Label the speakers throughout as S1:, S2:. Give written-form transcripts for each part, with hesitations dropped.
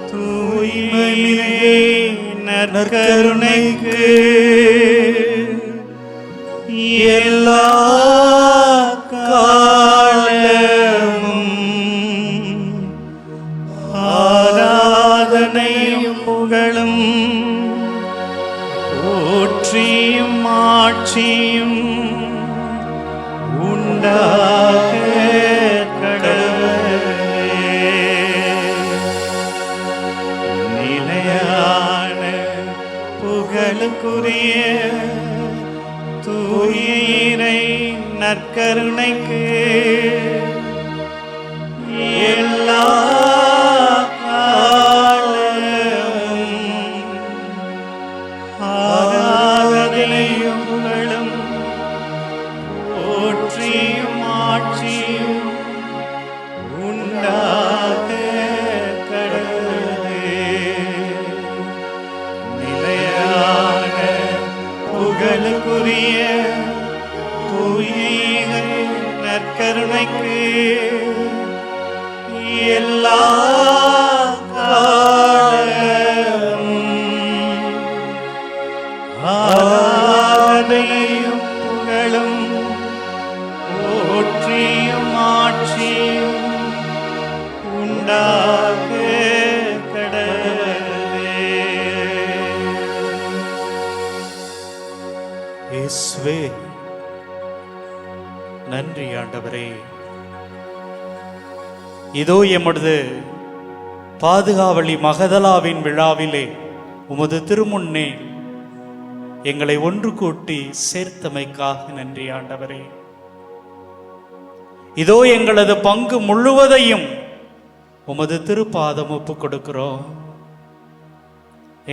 S1: தூய்மையே நற்கருணைக்கு எல்லா காலமும் ஆராதனையும் புகழும் போற்றியும் ஆட்சியும் உண்டாக நிலையான புகழுக்குரிய தூய இறை நற்கருணைக்கு எல்லா காலமும் ஆராதனையும் புகழும் போற்றியும் ஆட்சியும் உண்டாக கடவுளே. நிலையான புகழுக்குரிய தூய நற்கருணைக்கு எல்லா காலமும் ஆராதனையும் புகழும் போற்றியும் ஆட்சியும் உண்டாக கடவுளே. இயேசுவே நன்றி ஆண்டவரே. இதோ எமது பாதுகாவலி மகதலாவின் விழாவிலே உமது திருமுன்னே எங்களை ஒன்று கூட்டி சேர்த்தமைக்காக நன்றி ஆண்டவரே. இதோ எங்களது பங்கு முழுவதையும் உமது திருப்பாதம் ஒப்பு கொடுக்கிறோம்.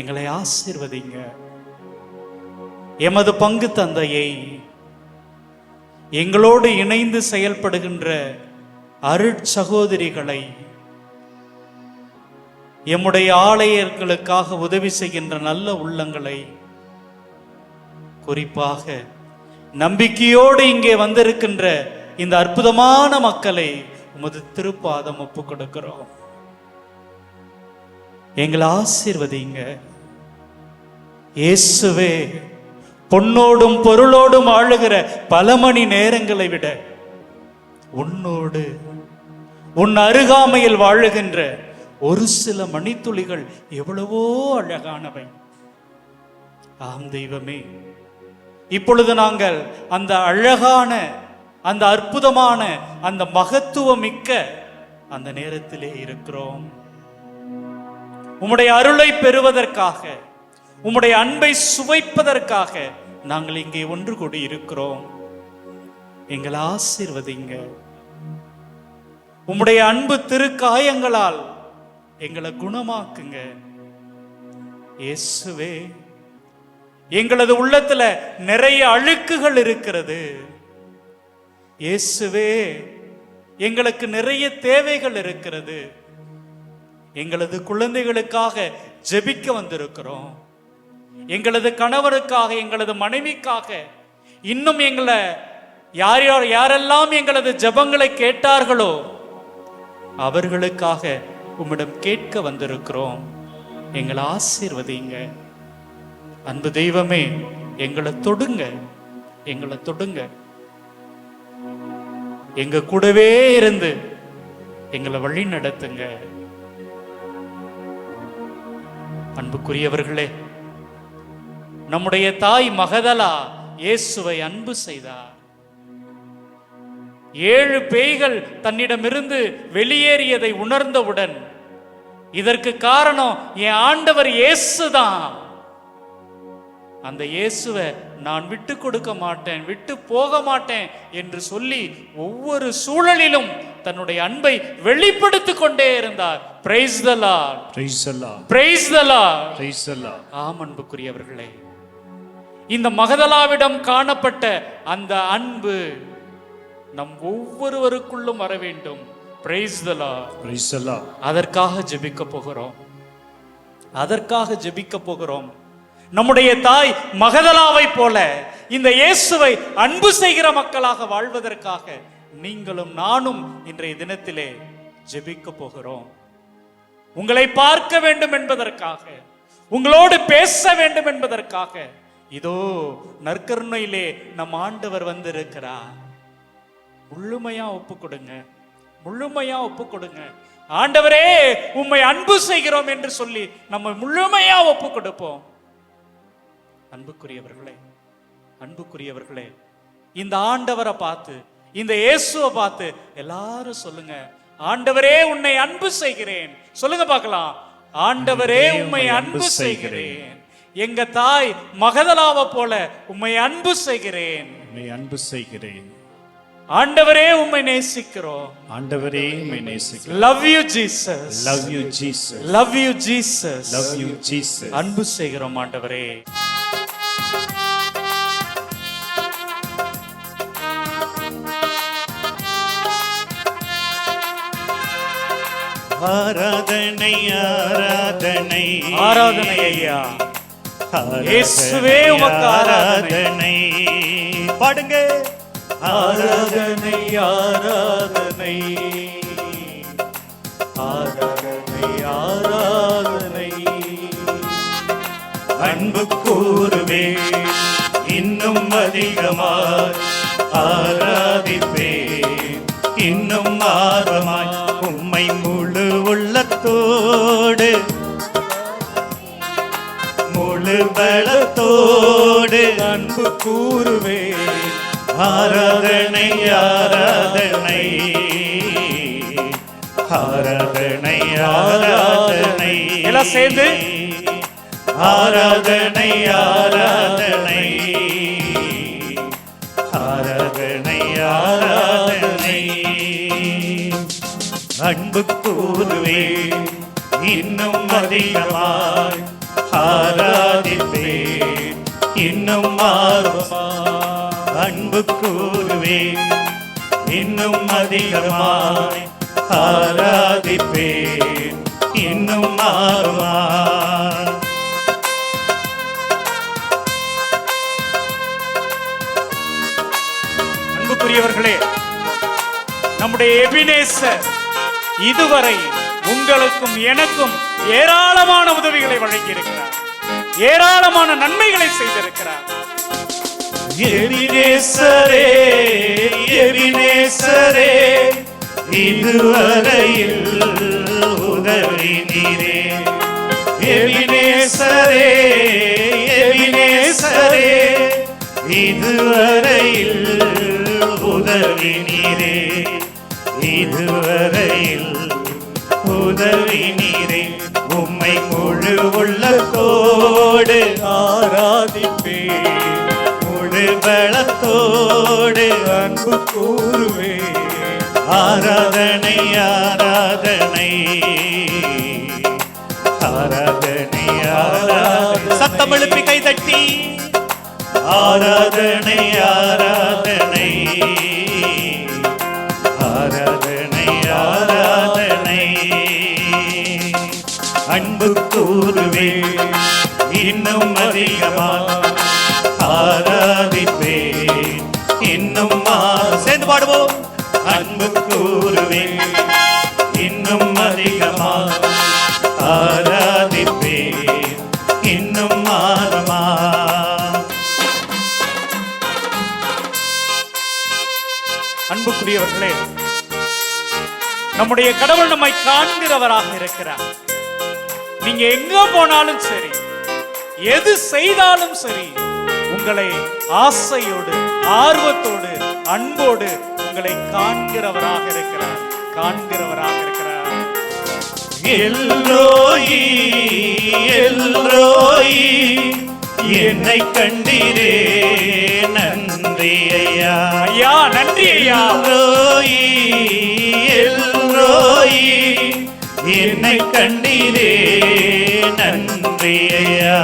S1: எங்களை ஆசீர்வதிங்க. எமது பங்கு தந்தையை, எங்களோடு இணைந்து செயல்படுகின்ற அருட்சகோதரிகளை, எம்முடைய ஆலயர்களுக்காக உதவி செய்கின்ற நல்ல உள்ளங்களை, குறிப்பாக நம்பிக்கையோடு இங்கே வந்திருக்கின்ற இந்த அற்புதமான மக்களை உமது திருப்பாதம் ஒப்பு கொடுக்கிறோம். எங்களை ஆசீர்வதிங்க இயேசுவே. பொன்னோடும் பொருளோடும் ஆளுகிற பல மணி நேரங்களை விட உன்னோடு உன் அருகாமையில் வாழுகின்ற ஒரு சில மணித்துளிகள் எவ்வளவோ அழகானவை. ஆம் தெய்வமே, இப்பொழுது நாங்கள் அந்த அழகான, அந்த அற்புதமான, அந்த மகத்துவமிக்க அந்த நேரத்திலே இருக்கிறோம். உம்முடைய அருளை பெறுவதற்காக, உம்முடைய அன்பை சுவைப்பதற்காக நாங்கள் இங்கே ஒன்று கூடி இருக்கிறோம். எங்களை ஆசீர்வதிங்க. உம்முடைய அன்பு திருக்காயங்களால் எங்களை குணமாக்குங்க இயேசுவே. எங்களது உள்ளத்துல நிறைய அழுக்குகள் இருக்கிறது இயேசுவே. எங்களுக்கு நிறைய தேவைகள் இருக்கிறது. எங்களது குழந்தைகளுக்காக ஜெபிக்க வந்திருக்கிறோம். எங்களது கணவருக்காக, எங்களது மனைவிக்காக, இன்னும் எங்களை யாரெல்லாம் எங்களது ஜெபங்களை கேட்டார்களோ அவர்களுக்காக உம்மிடம் கேட்க வந்திருக்கிறோம். எங்களை ஆசீர்வதிங்க. அன்பு தெய்வமே, எங்களை தொடுங்க, எங்களை தொடுங்க. எங்க கூடவே இருந்து எங்களை வழி நடத்துங்க. அன்புக்குரியவர்களே, நம்முடைய தாய் மகதலா இயேசுவை அன்பு செய்தார். 7 பேய்கள் தன்னிடமிருந்து வெளியேறியதை உணர்ந்தவுடன், இதற்கு காரணம் என் ஆண்டவர் இயேசுதான், அந்த இயேசுவை நான் விட்டு கொடுக்க மாட்டேன், விட்டு போக மாட்டேன் என்று சொல்லி ஒவ்வொரு சூழலிலும் தன்னுடைய அன்பை வெளிப்படுத்திக் கொண்டே இருந்தார். Price the Lord,
S2: praise the Lord,
S1: praise the Lord,
S2: praise the Lord.
S1: ஆம் அன்புக்குரியவர்களே, இந்த மகதலாவிடம் காணப்பட்ட அந்த அன்பு நம் ஒவ்வொருவருக்குள்ளும் வர வேண்டும். Price the Lord,
S2: praise the Lord.
S1: அதற்காக ஜெபிக்க போகிறோம், அதற்காக ஜெபிக்க போகிறோம். நம்முடைய தாய் மகதலாவை போல இந்த இயேசுவை அன்பு செய்கிற மக்களாக வாழ்வதற்காக நீங்களும் நானும் இன்றைய தினத்திலே ஜெபிக்க போகிறோம். உங்களை பார்க்க வேண்டும் என்பதற்காக, உங்களோடு பேச வேண்டும் என்பதற்காக இதோ நற்கருணையிலே நம் ஆண்டவர் வந்திருக்கிறார். முழுமையா ஒப்பு கொடுங்க, முழுமையா ஒப்பு கொடுங்க. ஆண்டவரே உம்மை அன்பு செய்கிறோம் என்று சொல்லி நம்ம முழுமையா ஒப்பு கொடுப்போம். அன்புக்குரியவர்களே, அன்புக்குரியவர்களே, இந்த ஆண்டவரை பார்த்து, இந்த இயேசுவை பார்த்து எல்லாரும் சொல்லுங்க, ஆண்டவரே உன்னை அன்பு செய்கிறேன். சொல்லுங்க பார்க்கலாம், ஆண்டவரே உம்மை அன்பு செய்கிறேன். எங்க தாய் மகதலாவை போல உம்மை அன்பு செய்கிறேன்,
S2: உம்மை அன்பு செய்கிறேன்.
S1: ஆண்டவரே உம்மை நேசிக்கிறோம்,
S2: ஆண்டவரே உம்மை நேசிக்கிறோம்.
S1: Love you Jesus,
S2: love you Jesus,
S1: love you Jesus,
S2: love you Jesus.
S1: அன்பு செய்கிறோம் ஆண்டவரே.
S2: ஆராதனை ஆராதனை
S1: ஆராதனை ஐயா, இயேசுவே உமக்கு ஆராதனை.
S2: பாடுங்க,
S1: ஆராதனை ஆராதனை ஆராதனை ஆராதனை.
S2: அன்பு கூறுவே இன்னும் அதிகமாய், ஆராதிப்பேன் இன்னும் ஆர்வமாய், உம்மை முழு உள்ளத்தோடு முழு பலத்தோடு
S1: அன்பு கூறுவே.
S2: ஆராதனை ஆராதனை ஆராதனை ஆராதனை.
S1: எல்லாம் சேர்ந்து
S2: ஆராதனை ஆராதனை ஆராதனை ஆராதனை. அன்பு கூறுவே இன்னும் அதிகமாய், ஆராதிப்பேன் இன்னும் ஆர்வமாய். அன்பு கூறுவே இன்னும் அதிகமாய், ஆராதிப்பேன் இன்னும் ஆர்வமாய்.
S1: அன்புக்குரியவர்களே, நம்முடைய எபினேசர் இதுவரை உங்களுக்கும் எனக்கும் ஏராளமான உதவிகளை வழங்கியிருக்கிறார், ஏராளமான நன்மைகளை செய்திருக்கிறார்.
S2: எபினேசரே எபினேசரே, இதுவரையில் உதவி நீரே. எபினேசரே எபினேசரே, இதுவரையில் உதவி நீரே. இதுவரையில் உதவி நீரே. உம்மை முழு உள்ளத்தோடு ஆராதிப்பேன், முழு பலத்தோடு அன்பு கூறுவே. ஆராதனை ஆராதனை ஆராதனை ஆராதனை. சத்தம் எழுப்பி கை தட்டி ஆராதனை ஆராதனை ஆராதனை ஆராதனை. அன்பு கூறுவே இன்னும் அதிகமாக, ஆராதிப்பேன் இன்னும் சேர்ந்து பாடுவோம். அன்பு கூறுவே இன்னும் அதிகமாக, ஆராதிப்பேன் இன்னும் ஆர்வமா.
S1: அன்புக்குரியவர்களே, நம்முடைய கடவுள் நம்மை காண்கிறவராக இருக்கிறார். நீங்க எங்க போனாலும் சரி, எது செய்தாலும் சரி, உங்களை ஆசையோடு ஆர்வத்தோடு அன்போடு உங்களை காண்கிறவராக இருக்கிறார், காண்கிறவராக இருக்கிறார்.
S2: எல்லோயி எல்லோயி, என்னை கண்டீரே நன்றி ஐயா.
S1: ஐயா நன்றி ஐயா.
S2: எல்லோயி எல்லோயி, என்னை கண்டீரே நன்றி ஐயா.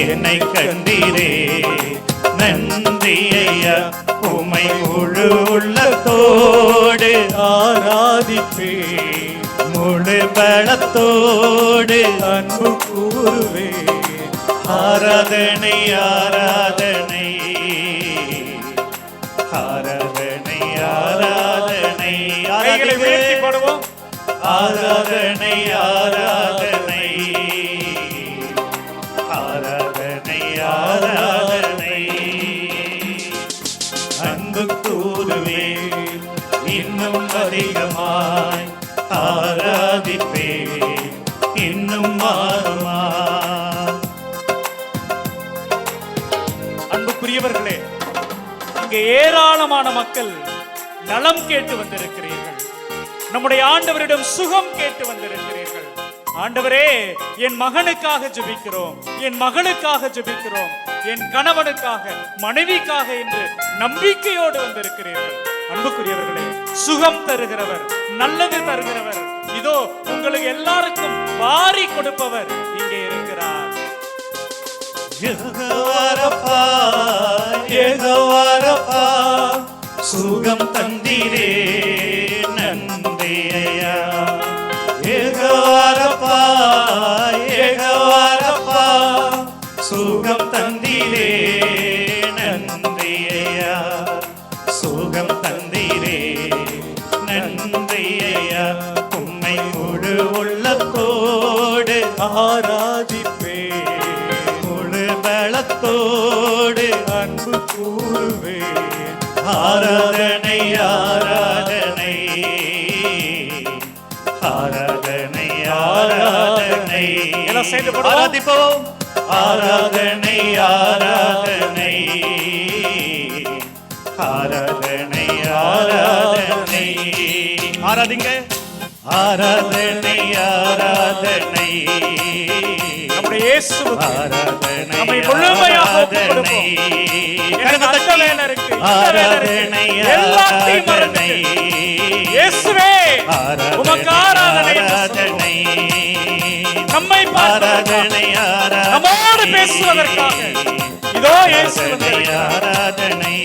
S2: என்னை கண்டீரே நன்றி ஐயா. உம்மை முழு உள்ளத்தோடு ஆராதிப்பேன், முழு பலத்தோடு அன்பு கூறுவே. ஆராதனை ஆராதனை ஆராதனை ஆராதனை.
S1: கைகளை உயர்த்தி பாடுவோம்.
S2: ஆராதனை ஆராதனை ஆராதனை ஆராதனை. அன்பு கூறுவே இன்னும் அதிகமாய், ஆராதிப்பே இன்னும் மாறுமா.
S1: அன்புக்குரியவர்களே, இங்கே ஏராளமான மக்கள் நலம் கேட்டு வந்திருக்கிறீர்கள். நம்முடைய ஆண்டவரிடம் சுகம் கேட்டு வந்திருக்கிறீர்கள். ஆண்டவரே, என் மகனுக்காக ஜெபிக்கிறோம், என் மகளுக்காக ஜெபிக்கிறோம், என் கணவனுக்காக, மனைவிக்காக என்று நம்பிக்கையோடு வந்திருக்கிறீர்கள். அன்புக்குரியவர்களே, சுகம் தருகிறவர், நல்லது தருகிறவர், இதோ உங்களுக்கு எல்லாருக்கும் வாரி கொடுப்பவர் இங்கே இருக்கிறார்.
S2: யெகோவாரப்பா யெகோவாரப்பா, சுகம் தந்தீரே நன்றி ஐயா. யெகோவாரப்பா யெகோவாரப்பா, சுகம் தந்தீரே நன்றி ஐயா. சுகம் தந்தீரே நன்றி ஐயா. உம்மை முழு உள்ளத்தோடு ஆராதிப்பே, முழு பலத்தோடு அன்பு கூறுவே. ஆராதனை ஆராதனை ஆராதனை ஆராதனை.
S1: எல்லாம் சேர்ந்து பாடுவோம்.
S2: ஆராதிப்போம். ஆராதனை ஆராதனை ஆராதனை ஆராதனை. ஆராதிங்க. ஆராதனை ஆராதனை
S1: நம்முடைய இயேசுவுக்கு
S2: ஆராதனை
S1: நம்மை முழுமையாக ஒப்புக் கொடுப்போம். எனக்கு அந்த வேலை இருக்கு, இந்த வேலை இருக்கு, எல்லாத்தையும் மறந்து இயேசுவே உமக்கு ஆராதனை
S2: ஆராதனை
S1: நம்மை
S2: ஆராதனை ஆராதனை
S1: நம்மோடு பேசுவதற்காக இதோ இயேசு
S2: ஆராதனை.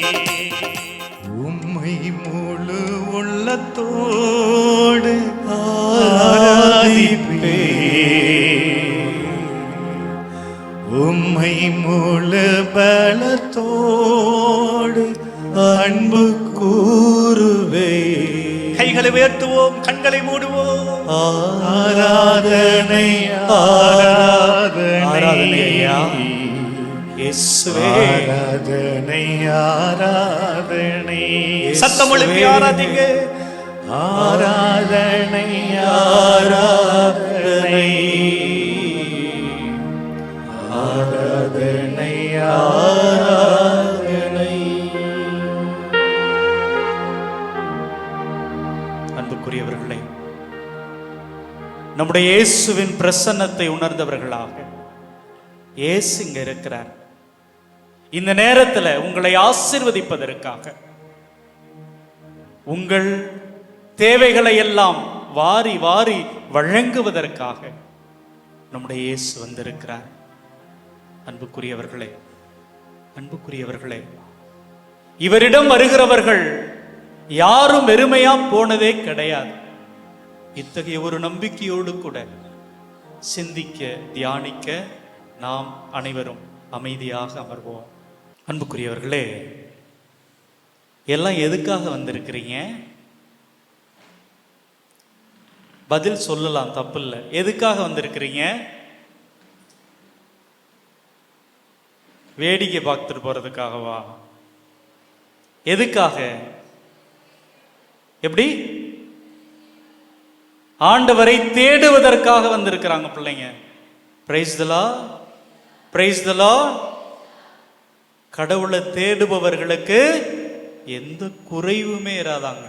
S2: உம்மை முழு உள்ளத்தோடு ஆராதிப்பே, உம்மை முழு பலத்தோடு அன்பு கூறுவே. கைகளை உயர்த்துவோம், கண்களை மூடுவோம். ஆராதனை ஆராதனை
S1: இயேசுவே,
S2: ஆராதனை ஆராதனை. சத்தம் எழுப்பி ஆராதிங்க. ஆராதனை ஆராதனை ஆராதனை ஆராதனை.
S1: அன்புக்குரியவர்களே, நம்முடைய இயேசுவின் பிரசன்னத்தை உணர்ந்தவர்களாக இயேசு இங்க இருக்கிறார். இந்த நேரத்தில் உங்களை ஆசீர்வதிப்பதற்காக, உங்கள் தேவைகளை எல்லாம் வாரி வாரி வழங்குவதற்காக நம்முடைய இயேசு வந்திருக்கிறார். அன்புக்குரியவர்களே, அன்புக்குரியவர்களே, இவரிடம் வருகிறவர்கள் யாரும் வெறுமையா போனதே கிடையாது. இத்தகைய ஒரு நம்பிக்கையோடு கூட சிந்திக்க, தியானிக்க நாம் அனைவரும் அமைதியாக அமர்வோம். அன்புக்குரியவர்களே, எல்லாம் எதுக்காக வந்திருக்கிறீங்க? பதில் சொல்லலாம், தப்பு இல்லை. எதுக்காக வந்திருக்கிறீங்க? வேடிக்கை பார்த்துட்டு போறதுக்காகவா? எதுக்காக? எப்படி? ஆண்டவரை தேடுவதற்காக வந்திருக்கிறாங்க பிள்ளைங்க. Price the Lord, praise the Lord. கடவுளை தேடுபவர்களுக்கு எந்த குறைவுமே இராதாங்க,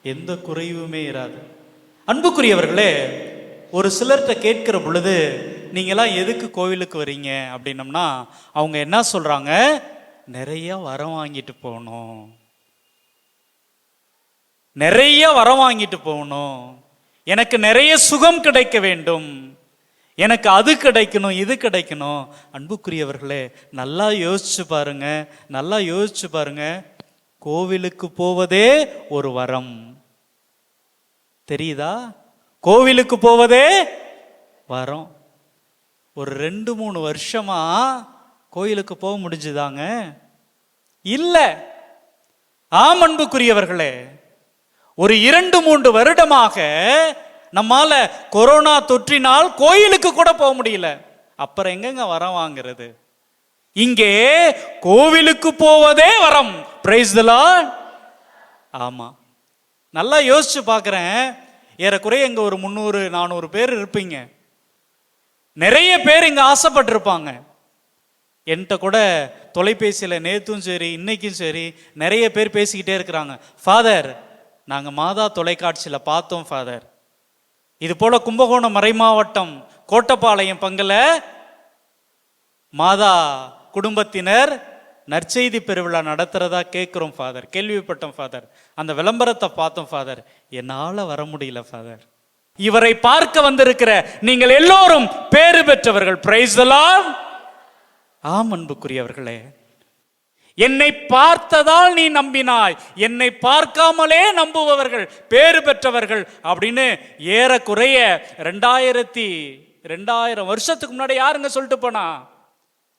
S1: எந்த குறைவுமே இராது. அன்புக்குரியவர்களே, ஒரு சிலர்கிட்ட கேட்கிற பொழுது நீங்களாம் எதுக்கு கோவிலுக்கு வரீங்க அப்படின்னம்னா அவங்க என்ன சொல்றாங்க? நிறைய வரம் வாங்கிட்டு போகணும், நிறைய வரம் வாங்கிட்டு போகணும், எனக்கு நிறைய சுகம் கிடைக்க வேண்டும், எனக்கு அது கிடைக்கணும், இது கிடைக்கணும். அன்புக்குரியவர்களே, நல்லா யோசிச்சு பாருங்க, நல்லா யோசிச்சு பாருங்க. கோவிலுக்கு போவதே ஒரு வரம், தெரியுதா? கோவிலுக்கு போவதே வரம். ஒரு 2-3 வருஷமா கோயிலுக்கு போக முடிஞ்சுதாங்க? இல்ல. ஆம் அன்புக்குரியவர்களே, ஒரு 2-3 வருடமாக நம்மால கொரோனா தொற்றினால் கோயிலுக்கு கூட போக முடியல. அப்புறம் எங்கங்க வரம் வாங்குறது? இங்கே கோவிலுக்கு போவதே வரம். Price the Lord. ஆமா, நல்லா யோசிச்சு பார்க்குறேன். ஏறக்குறைய இங்க ஒரு 300-400 பேர் இருப்பீங்க. நிறைய பேர் இங்க ஆசைப்பட்டிருப்பாங்க. என்கிட்ட கூட தொலைபேசியில் நேற்றும் சரி இன்னைக்கும் சரி நிறைய பேர் பேசிக்கிட்டே இருக்கிறாங்க. ஃபாதர், நாங்கள் மாதா தொலைக்காட்சியில் பார்த்தோம் ஃபாதர், இது போல கும்பகோணம் மறைமாவட்டம் கோட்டப்பாளையம் பங்குல மாதா குடும்பத்தினர் நற்செய்தி பெருவிழா நடத்துறதா கேட்குறோம் ஃபாதர், கேள்விப்பட்டோம் ஃபாதர், அந்த விளம்பரத்தை பார்த்தோம் ஃபாதர், என்னால் வர முடியல ஃபாதர். இவரை பார்க்க வந்திருக்கிற நீங்கள் எல்லோரும் பேறு பெற்றவர்கள். Price the Lord. ஆம் அன்புக்குரியவர்களே, என்னை பார்த்ததால் நீ நம்பினாய், என்னை பார்க்காமலே நம்புபவர்கள் பேறு பெற்றவர்கள் அப்படின்னு ஏறக்குறைய 2000 வருஷத்துக்கு முன்னாடி யாருங்க சொல்லிட்டு போனா?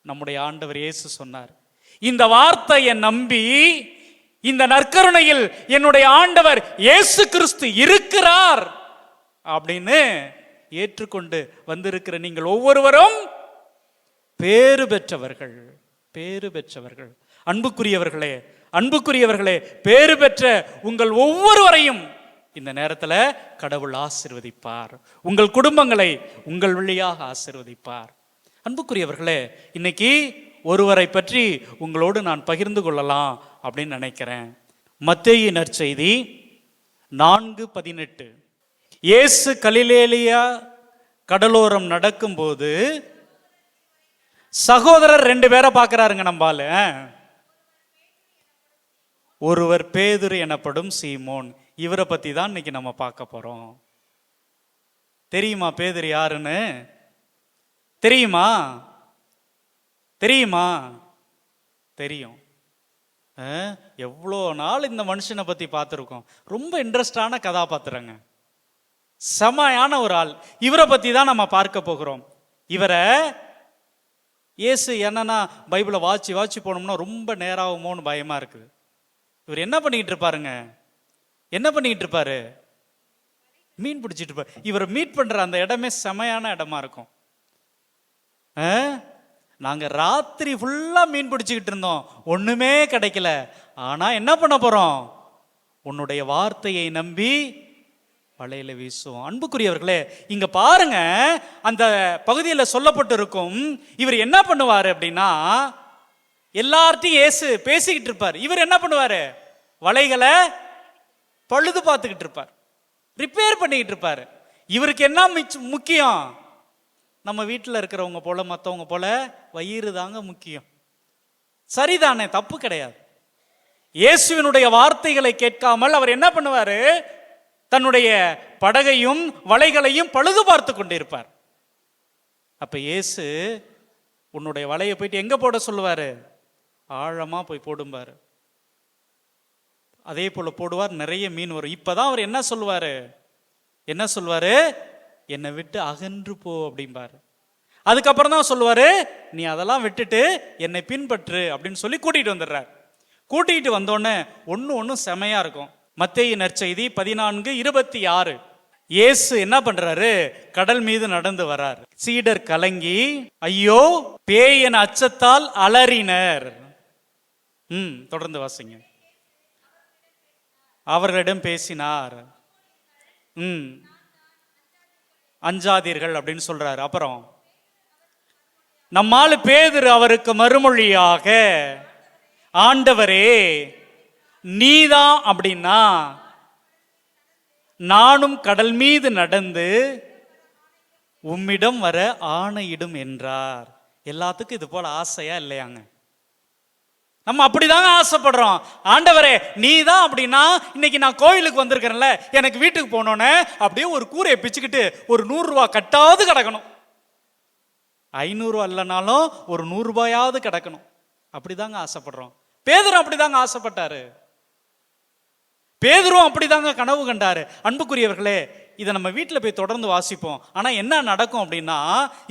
S1: நம்முடைய ஆண்டவர் இயேசு சொன்னார். இந்த வார்த்தையை நம்பி இந்த நற்கருணையில் என்னுடைய ஆண்டவர் இயேசு கிறிஸ்து இருக்கிறார் அப்படின்னு ஏற்றுக்கொண்டு வந்திருக்கிற நீங்கள் ஒவ்வொருவரும் பேறு பெற்றவர்கள், பேறு பெற்றவர்கள். அன்புக்குரியவர்களே, அன்புக்குரியவர்களே, பேறு பெற்ற உங்கள் ஒவ்வொருவரையும் இந்த நேரத்தில் கடவுள் ஆசீர்வதிப்பார். உங்கள் குடும்பங்களை உங்கள் வழியாக ஆசீர்வதிப்பார். அன்புக்குரியவர்களே, இன்னைக்கு ஒருவரை பற்றி உங்களோடு நான் பகிர்ந்து கொள்ளலாம் அப்படின்னு நினைக்கிறேன். மத்தேயு நற்செய்தி 4:18. இயேசு கலிலேயா கடலோரம் நடக்கும்போது சகோதரர் 2 பேரை பார்க்கிறாருங்க நம்பால. ஒருவர் பேதுரு எனப்படும் சீமோன். இவரை பத்தி தான் இன்னைக்கு நம்ம பார்க்க போறோம். தெரியுமா பேதுரு யாருன்னு? தெரியுமா? தெரியுமா? தெரியும். எவ்வளோ நாள் இந்த மனுஷனை பத்தி பார்த்துருக்கோம். ரொம்ப இன்ட்ரெஸ்டான கதாபாத்திரங்க, செமையான ஒரு ஆள். இவரை பத்தி தான் நம்ம பார்க்க போகிறோம். இவரை இயேசு என்னன்னா பைபிளை வாட்சி போனோம்னா ரொம்ப நேராகுமோன்னு பயமா இருக்குது. இவர் என்ன பண்ணிக்கிட்டு இருப்பாருங்க? என்ன பண்ணிக்கிட்டு இருப்பாரு? மீன் பிடிச்சிட்டு இருப்பாரு. இவர் மீட் பண்ற அந்த இடமே செமையான இடமா இருக்கும். நாங்க ராத்திரி ஃபுல்லா மீன் பிடிச்சிக்கிட்டு இருந்தோம், ஒண்ணுமே கிடைக்கல. ஆனா என்ன பண்ண போறோம்? உன்னுடைய வார்த்தையை நம்பி வலையில வீசுவோம். அன்புக்குரியவர்களே, இங்க பாருங்க, அந்த பகுதியில் சொல்லப்பட்டு இருக்கும். இவர் என்ன பண்ணுவாரு அப்படின்னா, எல்லார்ட்டையும் இயேசு பேசிக்கிட்டு இருப்பார். இவர் என்ன பண்ணுவாரு? வலைகளை பழுது பார்த்துக்கிட்டு இருப்பார், ரிப்பேர் பண்ணிக்கிட்டு இருப்பார். இவருக்கு என்ன முக்கியம்? நம்ம வீட்டில் இருக்கிறவங்க போல மற்றவங்க போல வயிறு தாங்க முக்கியம். சரிதானே, தப்பு கிடையாது. இயேசுவினுடைய வார்த்தைகளை கேட்காமல் அவர் என்ன பண்ணுவாரு? தன்னுடைய படகையும் வலைகளையும் பழுது பார்த்து கொண்டிருப்பார். அப்ப இயேசு உன்னுடைய வலையை போயிட்டு எங்க போட சொல்லுவாரு? ஆழமா போய் போடும்பாரு. அதே போல போடுவார், நிறைய மீன் வரும். இப்பதான் அவர் என்ன சொல்லுவாரு? என்ன சொல்லுவாரு? என்னை விட்டு அகன்று போ அப்படிம்பாரு. அதுக்கப்புறம் தான் சொல்லுவாரு, நீ அதெல்லாம் விட்டுட்டு என்னை பின்பற்று அப்படின்னு சொல்லி கூட்டிட்டு வந்துடுறார். கூட்டிட்டு வந்தோடனே ஒன்னும் செமையா இருக்கும். மத்தேயு நற்செய்தி 14:26. இயேசு என்ன பண்றாரு? கடல் மீது நடந்து வரார். சீடர் கலங்கி ஐயோ பேய் என அச்சத்தால் அலறினர். தொடர்ந்து வாசிங்க. அவர்களிடம் பேசினார். அஞ்சாதீர்கள் அப்படின்னு சொல்றாரு. அப்புறம் நம்மால் பேதுரு அவருக்கு மறுமொழியாக, ஆண்டவரே நீதான் அப்படின்னா நானும் கடல் மீது நடந்து உம்மிடம் வர ஆணையிடும் என்றார். எல்லாத்துக்கும் இது போல ஆசையா இல்லையாங்க? நம்ம அப்படிதாங்க ஆசைப்படுறோம். ஆண்டவரே நீதான் அப்படின்னா, இன்னைக்கு நான் கோயிலுக்கு வந்திருக்கிறேன்ல, எனக்கு வீட்டுக்கு போனோன்னே அப்படியே ஒரு கூரையை பிச்சுக்கிட்டு ஒரு 100 ரூபாய் கட்டாவது கிடக்கணும். 500 இல்லைனாலும் ஒரு 100 ரூபாயாவது கிடக்கணும். அப்படிதாங்க ஆசைப்படுறோம். பேதுரு அப்படிதாங்க ஆசைப்பட்டாரு. பேதுரும் அப்படிதாங்க கனவு கண்டாரு. அன்புக்குரியவர்களே, இதை நம்ம வீட்டில் போய் தொடர்ந்து வாசிப்போம். ஆனால் என்ன நடக்கும் அப்படின்னா,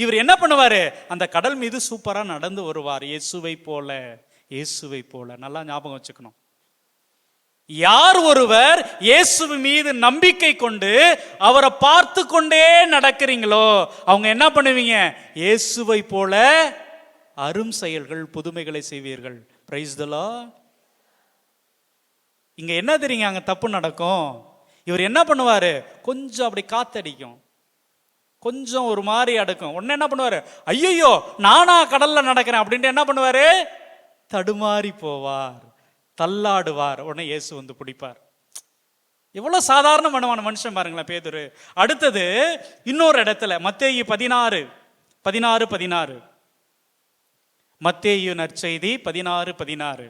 S1: இவர் என்ன பண்ணுவாரு? அந்த கடல் மீது சூப்பராக நடந்து வருவார். இயேசுவை போல, இயேசுவை போல. நல்லா ஞாபகம் வச்சுக்கணும். யார் ஒருவர் இயேசு மீது நம்பிக்கை கொண்டு அவரை பார்த்து கொண்டே நடக்கிறீங்களோ அவங்க என்ன பண்ணுவீங்க? இயேசுவை போல அரும் செயல்கள் புதுமைகளை செய்வீர்கள். Price the Lord. இங்க என்ன தெரியுங்க அங்க தப்பு நடக்கும்? இவர் என்ன பண்ணுவாரு? கொஞ்சம் அப்படி காத்தடிக்கும், கொஞ்சம் ஒரு மாதிரி அடக்கும். உடனே என்ன பண்ணுவாரு? ஐயோ நானா கடல்ல நடக்கிறேன் அப்படின்ட்டு என்ன பண்ணுவாரு? தடுமாறி போவார், தள்ளாடுவார். உடனே இயேசு வந்து பிடிப்பார். எவ்வளவு சாதாரணமான மனுஷன் பாருங்களேன் பேதுரு. அடுத்தது இன்னொரு இடத்துல மத்தேயு 16:16 மத்தேயு நற்செய்தி 16:16.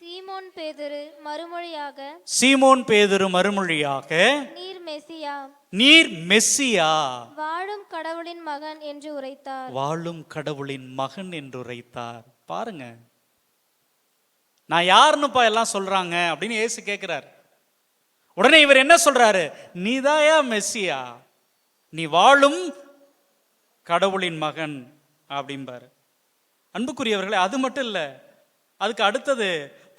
S1: சீமோன் பேதுரு மறுமொழியாக நீர் மெசியா
S3: வாழும் கடவுளின் மகன் என்று உரைத்தார்.
S1: வாழும் கடவுளின் மகன் என்று உரைத்தார். பாருங்க, நான் யாருன்னுப்பா எல்லாம் சொல்றாங்க அப்படின்னு இயேசு கேட்கிறார். உடனே இவர் என்ன சொல்றாரு? நீதாயா மெஸ்ஸியா, நீ வாழும் கடவுளின் மகன் அப்படிம்பாரு. அன்புக்குரியவர்களே, அது மட்டும் இல்ல, அதுக்கு அடுத்தது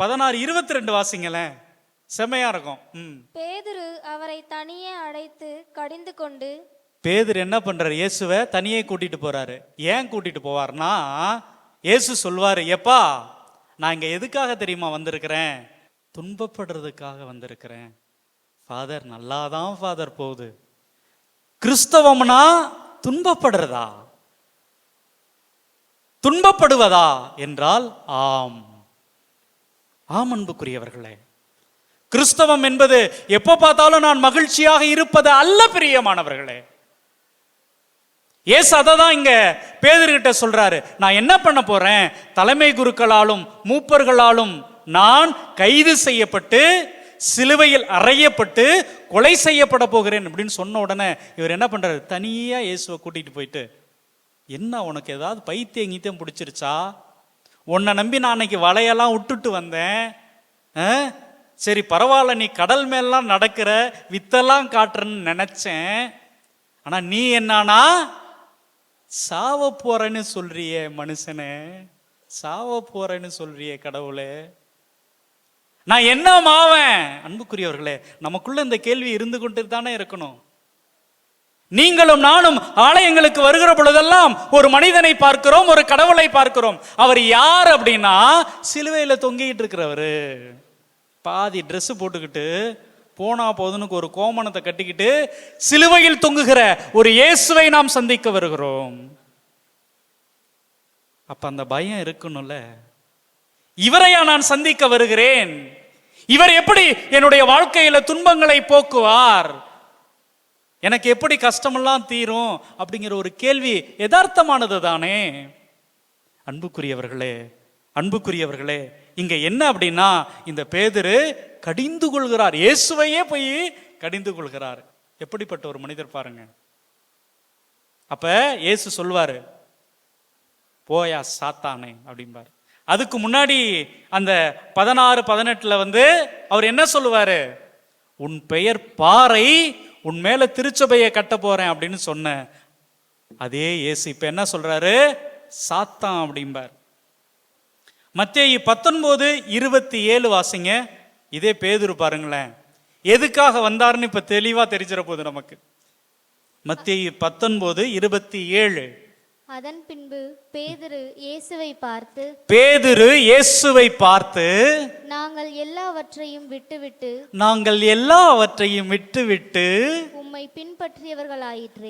S1: 16:22 வாசிங்களேன், செமையா இருக்கும்.
S3: பேதுரு அவரை தனியே அழைத்து கடிந்து கொண்டு.
S1: பேதுரு என்ன பண்றாரு? இயேசுவை தனியே கூட்டிட்டு போறாரு. ஏன் கூட்டிட்டு போவார்னா, இயேசு சொல்வாரு, எப்பா நான் இங்க எதுக்காக தெரியுமா வந்திருக்கிறேன்? துன்பப்படுறதுக்காக வந்திருக்கிறேன். ஃபாதர் நல்லாதான் ஃபாதர் போகுது. கிறிஸ்தவம்னா துன்பப்படுறதா? துன்பப்படுவதா என்றால் ஆம். ஆம் அன்புக்குரியவர்களே, கிறிஸ்தவம் என்பது எப்போ பார்த்தாலும் நான் மகிழ்ச்சியாக இருப்பது அல்ல பிரியமானவர்களே. இயேசு அதை தான் இங்க பேதுருகிட்ட சொல்றாரு. நான் என்ன பண்ண போறேன்? தலைமை குருக்களாலும் மூப்பர்களாலும் நான் கைது செய்யப்பட்டு சிலுவையில் அறையப்பட்டு கொலை செய்யப்பட போகிறேன் அப்படின்னு சொன்ன உடனே இவர் என்ன பண்றாரு? தனியா இயேசுவை கூட்டிட்டு போயிட்டு, என்ன உனக்கு ஏதாவது பைத்தியம் கீத்தியம் பிடிச்சிருச்சா? உன்னை நம்பி நான் அன்னைக்கு வலையெல்லாம் விட்டுட்டு வந்தேன். சரி பரவாயில்ல, நீ கடல் மேலாம் நடக்கிற, வித்தெல்லாம் காட்டுறன்னு நினைச்சேன். ஆனா நீ என்னன்னா சாவ போறேன்னு சொல்றியே மனுஷனே, சாவ போறேன்னு சொல்றியே கடவுளே, நான் என்ன மாவேன்? அன்புக்குரியவர்களே, நமக்குள்ள இந்த கேள்வி இருந்து கொண்டு தானே இருக்கணும். நீங்களும் நானும் ஆலயங்களுக்கு வருகிற பொழுதெல்லாம் ஒரு மனிதனை பார்க்கிறோம், ஒரு கடவுளை பார்க்கிறோம். அவர் யார் அப்படின்னா, சிலுவையில தொங்கிட்டு இருக்கிறவரு, பாதி ட்ரெஸ் போட்டுக்கிட்டு போனா போதுன்னு ஒரு கோமணத்தை கட்டிக்கிட்டு சிலுவையில் தொங்குகிற ஒரு இயேசுவை நாம் சந்திக்க வருகிறோம். அப்ப அந்த பயம் இருக்கணும்ல. இவரையா நான் சந்திக்க வருகிறேன்? இவர் எப்படி என்னுடைய வாழ்க்கையில துன்பங்களை போக்குவார்? எனக்கு எப்படி கஷ்டமெல்லாம் தீரும்? அப்படிங்கிற ஒரு கேள்வி யதார்த்தமானது தானே. அன்புக்குரியவர்களே, இங்க என்ன அப்படின்னா, இந்த பேதுரு கடிந்து கொள்கிறார், இயேசுவையே போய் கடிந்து கொள்கிறார். எப்படிப்பட்ட ஒரு மனிதர் பாருங்க. அப்ப இயேசு சொல்வாரு, போயா சாத்தானே அப்படிம்பாரு. அதுக்கு முன்னாடி அந்த 16-18 வந்து அவர் என்ன சொல்லுவாரு? உன் பெயர் பாறை, உன் மேல திருச்சபையை கட்ட போறேன் அப்படின்னு சொன்ன அதே இயேசு இப்ப என்ன சொல்றாரு? சாத்தான் அப்படிம்பார். மத்தேயு 19:27 வாசிங்க. இதே பேதுரு பாருங்களேன், எதுக்காக வந்தாருன்னு இப்ப தெளிவா தெரிஞ்சிட போகுது நமக்கு. மத்தேயு 19:27.
S3: அதன் பின்பு பேதுரு இயேசுவை பார்த்து நாங்கள் எல்லாவற்றையும் விட்டுவிட்டு உம்மை பின்பற்றியவர்களாயிற்றே.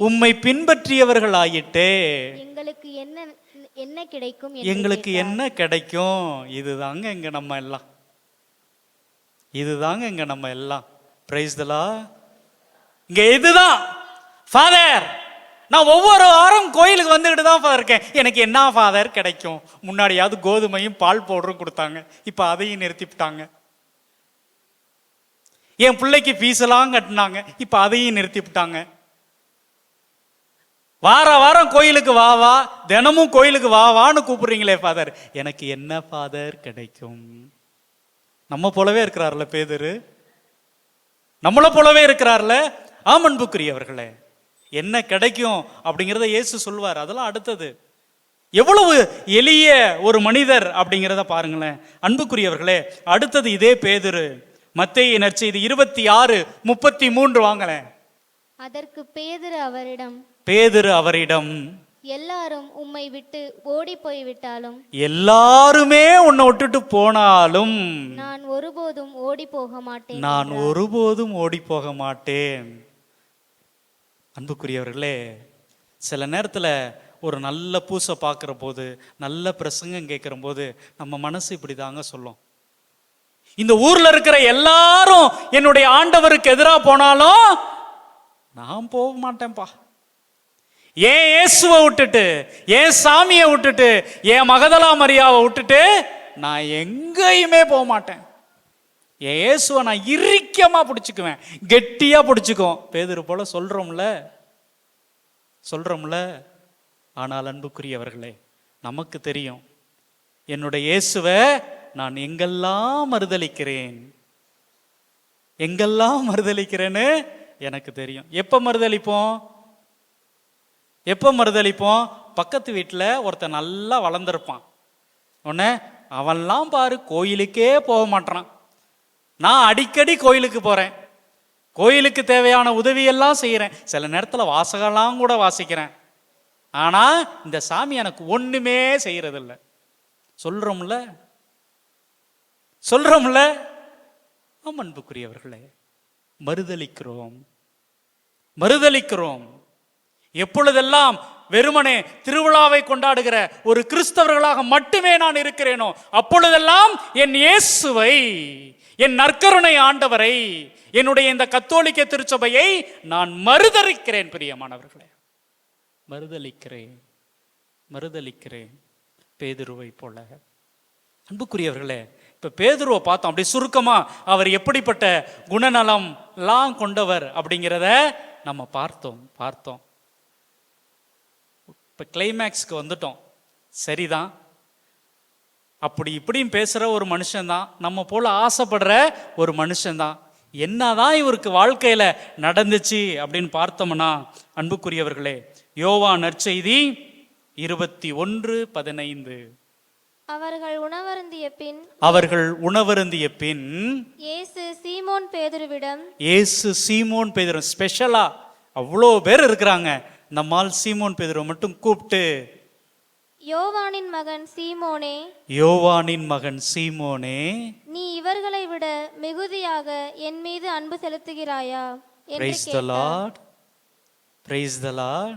S3: எங்களுக்கு என்ன கிடைக்கும்? இதுதாங்க இங்க நம்ம எல்லாம். Price the Lord. இங்க இதுதான் ஃபாதர். நான் ஒவ்வொரு வாரம் கோயிலுக்கு வந்துகிட்டு தான் ஃபாதர் இருக்கேன். எனக்கு என்ன ஃபாதர் கிடைக்கும்? முன்னாடியாவது கோதுமையும் பால் பவுடரும் கொடுத்தாங்க, இப்ப அதையும் நிறுத்திவிட்டாங்க. என் பிள்ளைக்கு ஃபீஸ் எல்லாம் கட்டினாங்க, இப்ப அதையும் நிறுத்திவிட்டாங்க. வாரம் கோயிலுக்கு வா, தினமும் கோயிலுக்கு வான்னு கூப்பிடுறீங்களே ஃபாதர், எனக்கு என்ன ஃபாதர் கிடைக்கும்? நம்ம போலவே இருக்கிறார்ல பேதுரு, நம்மள போலவே இருக்கிறார்ல. ஆம் அன்புக்குரியவர்களே, என்ன கிடைக்கும் அப்படிங்கிறத இயேசு சொல்வார். அதெல்லாம் அடுத்தது. எவ்வளவு எளிய ஒரு மனிதர் அப்படிங்கிறத பாருங்களேன் அன்புக்குரியவர்களே. அடுத்தது இதே பேதுரு மத்தேயு நற்செய்தி 26:33 வாங்களேன்.
S4: அதற்கு
S3: பேதுரு அவரிடம்
S4: எல்லாரும் உம்மை விட்டு ஓடி போய்விட்டாலும்
S3: எல்லாருமே உன்னை விட்டுட்டு போனாலும்
S4: நான் ஒருபோதும் ஓடி போக மாட்டேன்.
S3: நான் ஒருபோதும் ஓடி போக மாட்டேன். அன்புக்குரியவர்களே, சில நேரத்தில் ஒரு நல்ல பூசை பார்க்குற போது, நல்ல பிரசங்கம் கேட்குற போது நம்ம மனசு இப்படி தாங்க சொல்லும். இந்த ஊர்ல இருக்கிற எல்லாரும் என்னுடைய ஆண்டவருக்கு எதிராக போனாலும் நான் போக மாட்டேன்ப்பா. ஏன் இயேசுவை விட்டுட்டு, ஏன் சாமியை விட்டுட்டு, ஏன் மகதலா மரியாவை விட்டுட்டு நான் எங்கேயுமே போக மாட்டேன். என் இயேசுவை நான் இறுக்கமா பிடிச்சுக்குவேன், கெட்டியா பிடிச்சுக்குவோம். பேதுரு போல சொல்றோம்ல. ஆனால் அன்புக்குரியவர்களே, நமக்கு தெரியும் என்னுடைய இயேசுவை நான் எங்கெல்லாம் மறுதலிக்கிறேன்னு எனக்கு தெரியும். எப்ப மறுதலிப்போம்? பக்கத்து வீட்டில் ஒருத்தன் நல்லா வளர்ந்துருப்பான். உடனே அவன்லாம் பாரு கோயிலுக்கே போக மாட்டான். நான் அடிக்கடி கோயிலுக்கு போறேன், கோயிலுக்கு தேவையான உதவியெல்லாம் செய்கிறேன், சில நேரத்தில் வாசகெல்லாம் கூட வாசிக்கிறேன். ஆனா இந்த சாமி எனக்கு ஒண்ணுமே செய்யறதில்லை. சொல்றோம்ல. அன்புக்குரியவர்களே, மறுதலிக்கிறோம். எப்பொழுதெல்லாம் வெறுமனே திருவிழாவை கொண்டாடுகிற ஒரு கிறிஸ்தவர்களாக மட்டுமே நான் இருக்கிறேனோ அப்பொழுதெல்லாம் என் இயேசுவை, என் நற்கருணை ஆண்டவரை, என்னுடைய இந்த கத்தோலிக்க திருச்சபையை நான் மறுதலிக்கிறேன். பிரியமானவர்களே, மறுதலிக்கிறேன் பேதுருவை போல. அன்புக்குரியவர்களே, இப்ப பேதுருவை பார்த்தோம். அப்படி சுருக்கமா அவர் எப்படிப்பட்ட குணநலம் எல்லாம் கொண்டவர் அப்படிங்கிறத நம்ம பார்த்தோம். இப்ப கிளைமேக்ஸ்க்கு வந்துட்டோம். சரிதான், அப்படி இப்படியும் பேசுற ஒரு மனுஷன்தான், நம்ம போல ஆசைப்படுற ஒரு மனுஷன்தான். என்னதான் இவருக்கு வாழ்க்கையில நடந்துச்சு அப்படின்னு பார்த்தோம்னா, அன்புக்குரியவர்களே, யோவான் நற்செய்தி 21:15
S4: அவர்கள் உணவருந்திய பின் இயேசு சீமோன் பேதுரு ஸ்பெஷலா அவ்வளோ பேர் இருக்கிறாங்க, நம்மால் சீமோன் பேதுரு மட்டும் கூப்பிட்டு, யோவானின் மகன் சீமோனே, நீ இவர்களை விட மிகுதியாக என் மீது அன்பு செலுத்துகிறாயா என்று கேட்டார். Praise the Lord.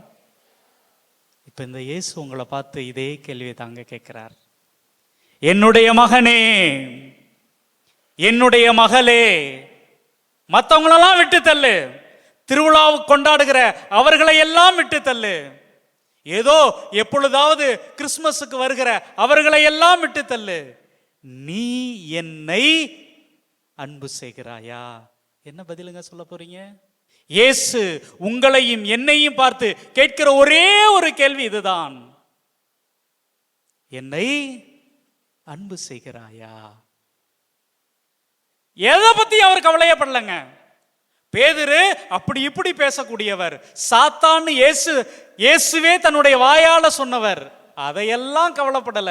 S4: இப்ப இந்த இயேசு உங்களை பார்த்து இதே கேள்வியை தாங்க கேட்கிறார். என்னுடைய மகனே, என்னுடைய மகளே, மற்றவங்களெல்லாம் விட்டு தள்ளு, திருவிழாவை கொண்டாடுகிற அவர்களை எல்லாம் விட்டு தள்ளு, ஏதோ எப்பொழுதாவது கிறிஸ்துமஸுக்கு வருகிற அவர்களை எல்லாம் விட்டு தள்ளு, நீ என்னை அன்பு செய்கிறாயா? என்ன பதிலுங்க சொல்ல போறீங்க? இயேசு உங்களையும் என்னையும் பார்த்து கேட்கிற ஒரே ஒரு கேள்வி இதுதான், என்னை அன்பு செய்கிறாயா? எதை பத்தி அவர் கவலையப்படலங்க. பேதுரு அப்படி இப்படி பேசக்கூடியவர், சாத்தான் இயேசுவே தன்னுடைய வாயால சொன்னவர், அதையெல்லாம் கவலைப்படல.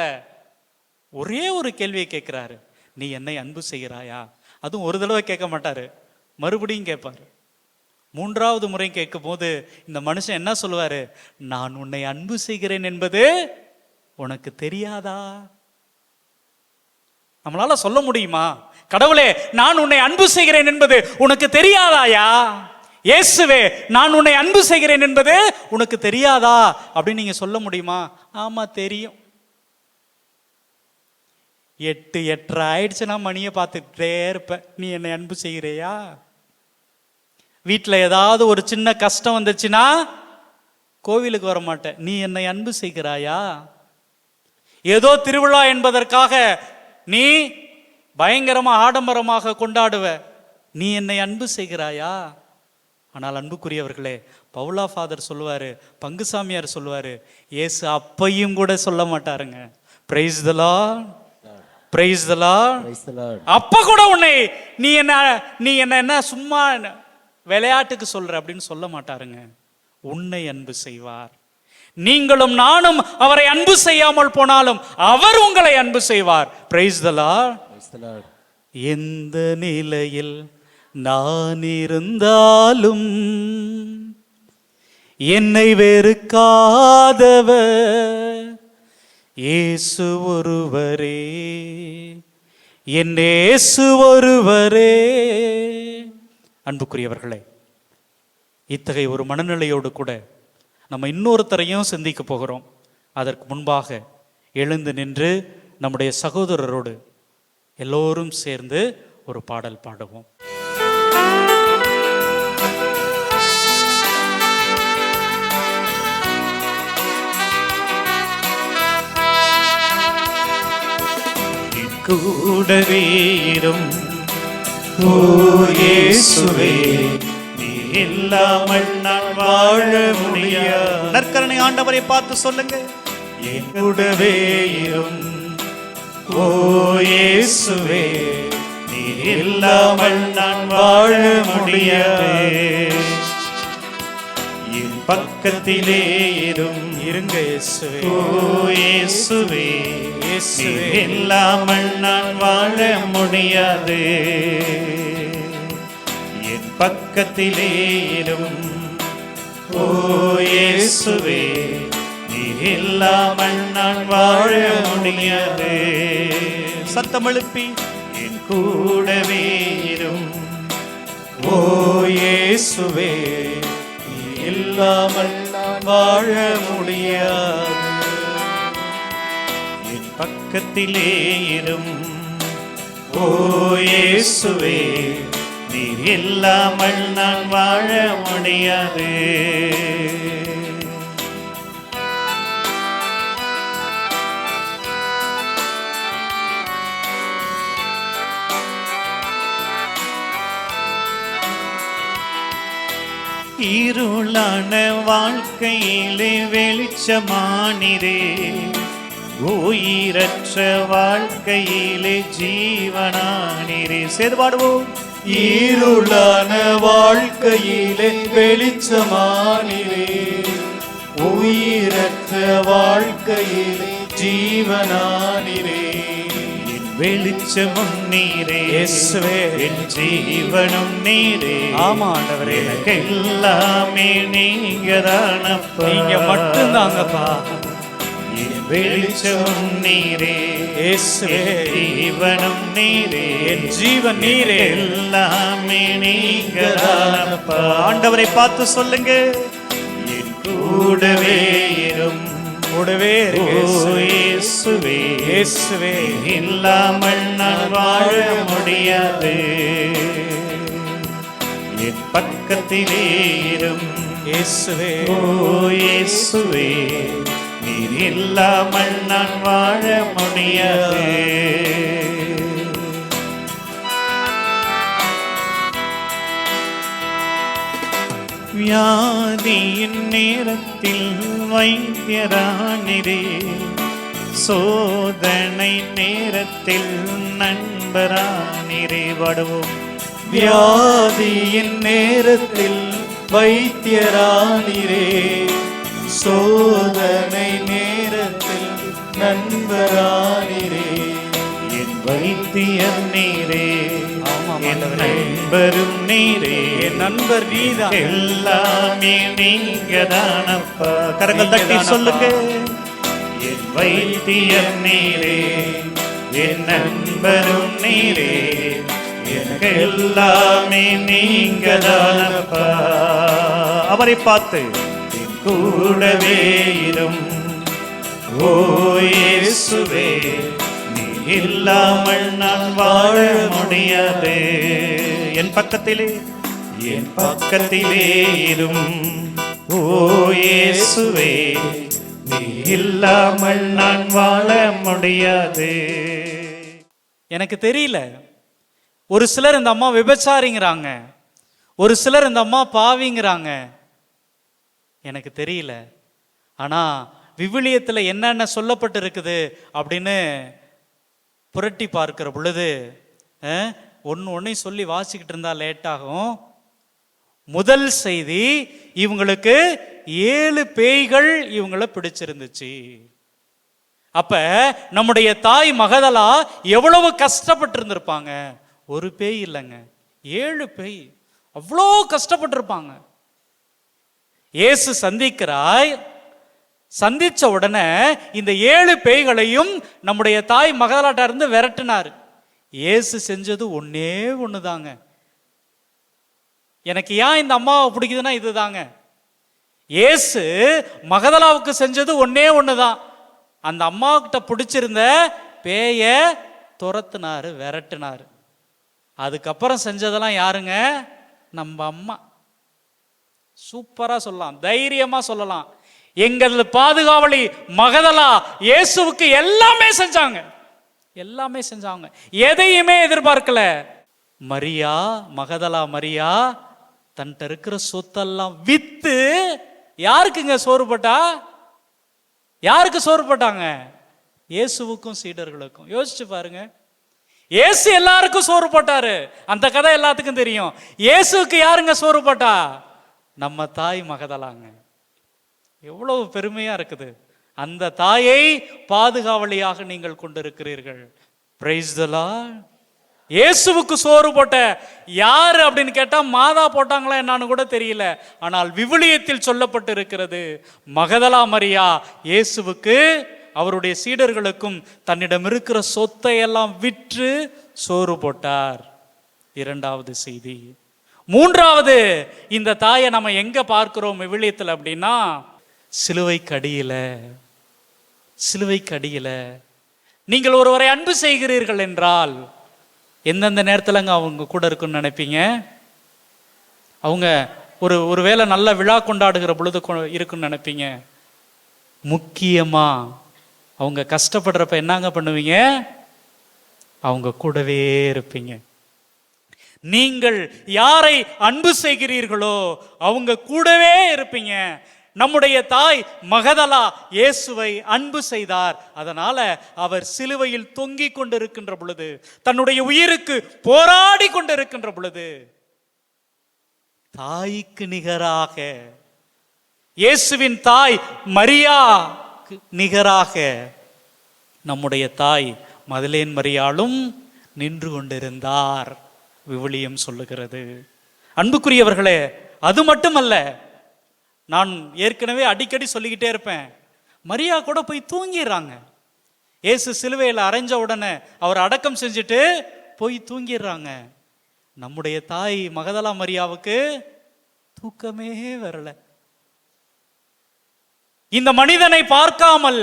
S4: ஒரே ஒரு கேள்வியை கேட்கிறாரு, நீ என்னை அன்பு செய்கிறாயா? அதுவும் ஒரு தடவை கேட்க மாட்டாரு, மறுபடியும் கேட்பாரு. மூன்றாவது முறை கேட்கும் போது இந்த மனுஷன் என்ன சொல்லுவாரு? நான் உன்னை அன்பு செய்கிறேன் என்பது உனக்கு தெரியாதா? நம்மளால சொல்ல முடியுமா? கடவுளே, நான் உன்னை அன்பு செய்கிறேன் என்பது உனக்கு தெரியாதாயா? இயேசுவே, நான் உன்னை அன்பு செய்கிறேன் என்பது உனக்கு தெரியாதா அப்படின்னு நீங்க சொல்ல முடியுமா? ஆமா தெரியும். 8:30 ஆயிடுச்சுன்னா மணியை பார்த்துக்கிட்டே இருப்ப, நீ என்னை அன்பு செய்கிறையா? வீட்டில் ஏதாவது ஒரு சின்ன கஷ்டம் வந்துச்சுன்னா கோவிலுக்கு வர மாட்டேன், நீ என்னை அன்பு செய்கிறாயா? ஏதோ திருவிழா என்பதற்காக நீ பயங்கரமா ஆடம்பரமாக கொண்டாடுவ, நீ என்னை அன்பு செய்கிறாயா? ஆனால் அன்புக்குரியவர்களே, பவுலா ஃபாதர் சொல்லுவாரு, பங்குசாமியார் சொல்லுவாரு, இயேசு அப்பையும் கூட சொல்ல மாட்டாருங்க. Praise the Lord, praise the Lord. அப்ப கூட உன்னை நீ என்ன சும்மா விளையாட்டுக்கு சொல்ற அப்படின்னு சொல்ல மாட்டாருங்க. உன்னை அன்பு செய்வார். நீங்களும் நானும் அவரை அன்பு செய்யாமல் போனாலும் அவர் உங்களை அன்பு செய்வார். Price the Lord.
S3: எந்த நிலையில் நான் இருந்தாலும் என்னை வெறுக்காதவர் இயேசு ஒருவரே, என் இயேசு ஒருவரே. அன்புக்குரியவர்களே, இத்தகைய ஒரு மனநிலையோடு கூட நம்ம இன்னொருத்தரையும் சிந்திக்க போகிறோம். அதற்கு முன்பாக எழுந்து நின்று நம்முடைய சகோதரரோடு எல்லோரும் சேர்ந்து ஒரு பாடல் பாடுவோம்.
S2: கூடவே இரும் ஓ இயேசுவே, நீ இல்லாமல் நான் வாழ முடியாது. நற்கரணை ஆண்டவரை பார்த்து சொல்லுங்க. என் கூடவே இரும் ஓ இயேசுவே, நீ இல்லாமல் நான் வாழ முடியாது. என் பக்கத்திலே
S3: இருங்க இயேசுவே,
S2: ஓ இயேசுவே, இயேசுவே இல்லாமல் நான் வாழ முடியாது. என் பக்கத்திலே ஓ இயேசுவே, நீ இல்லாமல் நான் வாழ முடியாது. சத்தம் எழுப்பி என் கூடவே
S3: ஓ இயேசுவே, நீ இல்லாமல் நான் வாழ முடியாது.
S2: என் பக்கத்திலே ஓ இயேசுவே, நீ இல்லாமல் நான் வாழ முடியாது. இருளான வாழ்க்கையிலே வெளிச்சமானிரே, உயிரற்ற வாழ்க்கையிலே ஜீவனானிரே. சேர்பாடுவோம்.
S3: இருளான வாழ்க்கையிலே வெளிச்சமானிரே, உயிரற்ற வாழ்க்கையிலே ஜீவனானிரே.
S2: வெளிச்சமும் நீரே
S3: இயேசுவே,
S2: என் ஜீவனும் நீரே.
S3: ஆமா ஆண்டவரே,
S2: எனக்கு எல்லாமே நீங்கதானப்பா,
S3: நீங்க மட்டும்தாங்கப்பா.
S2: என் வெளிச்சமும் நீரே
S3: இயேசுவே,
S2: ஜீவனும் நீரே,
S3: என் ஜீவன் நீரே,
S2: எல்லாமே நீங்கதானப்பா. ஆண்டவரை பார்த்து சொல்லுங்க. என் கூடவே
S3: கூடவே
S2: இயேசுவே,
S3: இயேசுவே
S2: இல்லாமல் நான் வாழ முடியாது. என் பக்கத்திலே
S3: இயேசுவே,
S2: ஓ இயேசுவே, நீர் இல்லாமல் நான் வாழ முடியாது. வியாதியின் நேரத்தில் வைத்தியரானிரே, சோதனை நேரத்தில் நண்பரானிரே. பாடுவோம்.
S3: வியாதியின் நேரத்தில் வைத்தியரானிரே, சோதனை நேரத்தில் நண்பரானிரே.
S2: என் வைத்தியர் நீரே,
S3: ஆமாம்
S2: என்
S3: ஆண்டவரே.
S2: நண்பரும் நீரே,
S3: என் நண்பர் நீதான்.
S2: எல்லாமே நீங்கதானப்பா. கரங்கள் தட்டி சொல்லுங்க. என் வைத்தியர் நீரே, என் நண்பரும் நீரே, எனக்கு எல்லாமே நீங்கதானப்பா. அவரை பார்த்து என் கூடவே ஓ இயேசுவே, நீ இல்லாமல் நான் வாழ முடியாது. என் பக்கத்திலே ஓ இயேசுவே, நீ இல்லாமல் நான் வாழ முடியாது.
S3: எனக்கு தெரியல, ஒரு சிலர் இந்த அம்மா விபச்சாரிங்கிறாங்க, ஒரு சிலர் இந்த அம்மா பாவிங்கிறாங்க. எனக்கு தெரியல. ஆனா விவிலியத்தில் என்னென்ன சொல்லப்பட்டு இருக்குது அப்படின்னு புரட்டி பார்க்கிற பொழுது ஒன்றையும் சொல்லி வாசிக்கிட்டு இருந்தா லேட் ஆகும். முதல் செய்தி, இவங்களுக்கு 7 பேய்கள் இவங்கள பிடிச்சிருந்துச்சு. அப்ப நம்முடைய தாய் மகதலா எவ்வளவு கஷ்டப்பட்டு இருந்திருப்பாங்க. ஒரு பேய் இல்லைங்க, 7 பேய். அவ்வளோ கஷ்டப்பட்டிருப்பாங்க. இயேசு சந்திச்ச உடனே இந்த 7 பேய்களையும் நம்முடைய தாய் மகதலாட்ட இருந்து விரட்டினார். இயேசு செஞ்சது ஒன்னே ஒண்ணுதாங்க. எனக்கு ஏன் இந்த அம்மாவை பிடிக்குதுன்னா இதுதாங்க. இயேசு மகதலாவுக்கு செஞ்சது ஒன்னே ஒண்ணுதான். அந்த அம்மாவுக்கிட்ட பிடிச்சிருந்த பேய துரத்துனாரு, விரட்டினாரு. அதுக்கப்புறம் செஞ்சதெல்லாம் யாருங்க? நம்ம அம்மா. சூப்பரா சொல்லலாம், தைரியமா சொல்லலாம், எங்கள் பாதுகாவலி மகதலா இயேசுவுக்கு எல்லாமே செஞ்சாங்க, எல்லாமே செஞ்சாங்க. எதையுமே எதிர்பார்க்கல. மரியா, மகதலா மரியா தன்கிட்ட இருக்கிற சொத்தெல்லாம் வித்து யாருக்குங்க சோறு போட்டா? யாருக்கு சோறு போட்டாங்க? இயேசுவுக்கும் சீடர்களுக்கும். யோசிச்சு பாருங்க. இயேசு எல்லாருக்கும் சோறு போட்டாரு, அந்த கதை எல்லாத்துக்கும் தெரியும். இயேசுக்கு யாருங்க சோறு போட்டா? நம்ம தாய் மகதலாங்க. எவ்வளவு பெருமையா இருக்குது. அந்த தாயை பாதுகாவலியாக நீங்கள் கொண்டிருக்கிறீர்கள். Price the Lord. இயேசுவுக்கு சோறு போட்ட யாரு அப்படின்னு கேட்டா மாதா போட்டாங்களா என்னன்னு கூட தெரியல. ஆனால் விவிலியத்தில் சொல்லப்பட்டு இருக்கிறது, மகதலா மரியா இயேசுவுக்கு அவருடைய சீடர்களுக்கும் தன்னிடம் இருக்கிற சொத்தை எல்லாம் விற்று சோறு போட்டார். 2வது செய்தி. 3வது, இந்த தாயை நம்ம எங்க பார்க்கிறோம் விவிலியத்தில் அப்படின்னா, சிலுவைக்கடியில. சிலுவைக்கடியில நீங்கள் ஒருவரை அன்பு செய்கிறீர்கள் என்றால் எந்தெந்த நேரத்துலங்க அவங்க கூட இருக்குன்னு நினைப்பீங்க? அவங்க ஒரு வேளை நல்ல விழா கொண்டாடுகிற பொழுது இருக்குன்னு நினைப்பீங்க. முக்கியமா அவங்க கஷ்டப்படுறப்ப என்னங்க பண்ணுவீங்க? அவங்க கூடவே இருப்பீங்க. நீங்கள் யாரை அன்பு செய்கிறீர்களோ அவங்க கூடவே இருப்பீங்க. நம்முடைய தாய் மகதலா இயேசுவை அன்பு செய்தார். அதனால அவர் சிலுவையில் தொங்கிக் கொண்டிருக்கின்ற பொழுது, தன்னுடைய உயிருக்கு போராடி கொண்டிருக்கின்ற பொழுது, தாய்க்கு நிகராக, இயேசுவின் தாய் மரியா நிகராக நம்முடைய தாய் மதலேன் மரியாளும் நின்று கொண்டிருந்தார், விவிலியம் சொல்லுகிறது. அன்புக்குரியவர்களே, அது மட்டுமல்ல, நான் ஏற்கனவே அடிக்கடி சொல்லிக்கிட்டே இருப்பேன், மரியா கூட போய் தூங்கிடுறாங்க. இயேசு சிலுவையில் அறைஞ்ச உடனே அவர் அடக்கம் செஞ்சுட்டு போய் தூங்கிடுறாங்க. நம்முடைய தாய் மகதலா மரியாவுக்கு தூக்கமே வரல. இந்த மனிதனை பார்க்காமல்,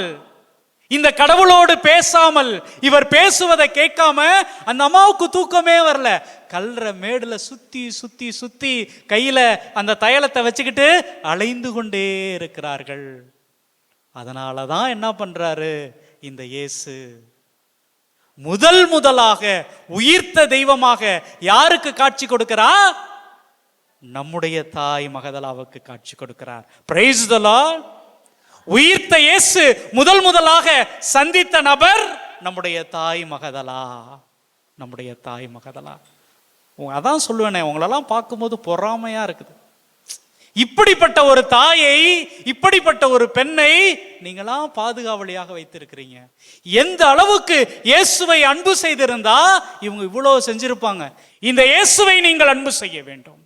S3: இந்த கடவுளோடு பேசாமல், இவர் பேசுவதை கேட்காம அந்த அம்மாவுக்கு தூக்கமே வரல. கல்ற மேடுல சுத்தி சுத்தி சுத்தி கையில அந்த தைலத்தை வச்சுக்கிட்டு அலைந்து கொண்டே இருக்கிறார்கள். அதனாலதான் என்ன பண்றாரு இந்த இயேசு? முதலாக உயிர்த்த தெய்வமாக யாருக்கு காட்சி கொடுக்கிறார்? நம்முடைய தாய் மகதலாவுக்கு காட்சி கொடுக்கிறார். Price the Lord. உயிர்த்த இயேசு முதலாக சந்தித்த நபர் நம்முடைய தாய் மகதலா. நம்முடைய தாய் மகதலா. அதான் சொல்லுவேனே, உங்களெல்லாம் பார்க்கும்போது பொறாமையா இருக்குது. இப்படிப்பட்ட ஒரு தாயை, இப்படிப்பட்ட ஒரு பெண்ணை நீங்களாம் பாதுகாவலியாக வைத்திருக்கிறீங்க. எந்த அளவுக்கு இயேசுவை அன்பு செய்திருந்தா இவங்க இவ்வளவு செஞ்சிருப்பாங்க. இந்த இயேசுவை நீங்கள் அன்பு செய்ய வேண்டும்.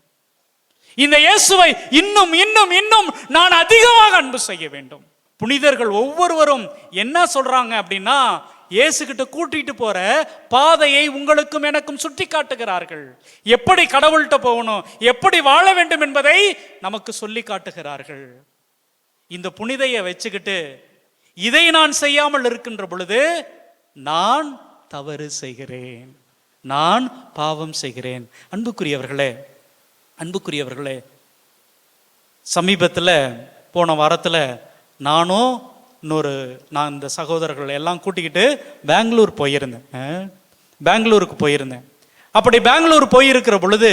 S3: இந்த இயேசுவை இன்னும் இன்னும் இன்னும் நான் அதிகமாக அன்பு செய்ய வேண்டும். புனிதர்கள் ஒவ்வொருவரும் என்ன சொல்றாங்க அப்படின்னா, இயேசுகிட்ட கூட்டிட்டு போற பாதையை உங்களுக்கும் எனக்கும் சுட்டி காட்டுகிறார்கள். எப்படி கடவுள்கிட்ட போகணும், எப்படி வாழ வேண்டும் என்பதை நமக்கு சொல்லி காட்டுகிறார்கள். இந்த புனிதையை வச்சுக்கிட்டு இதை நான் செய்யாமல் இருக்கின்ற பொழுது நான் தவறு செய்கிறேன், நான் பாவம் செய்கிறேன். அன்புக்குரியவர்களே, சமீபத்தில் போன வாரத்தில் நானும் நான் இந்த சகோதரர்கள் எல்லாம் கூட்டிக்கிட்டு பெங்களூருக்கு போயிருந்தேன். அப்படி பெங்களூர் போயிருக்கிற பொழுது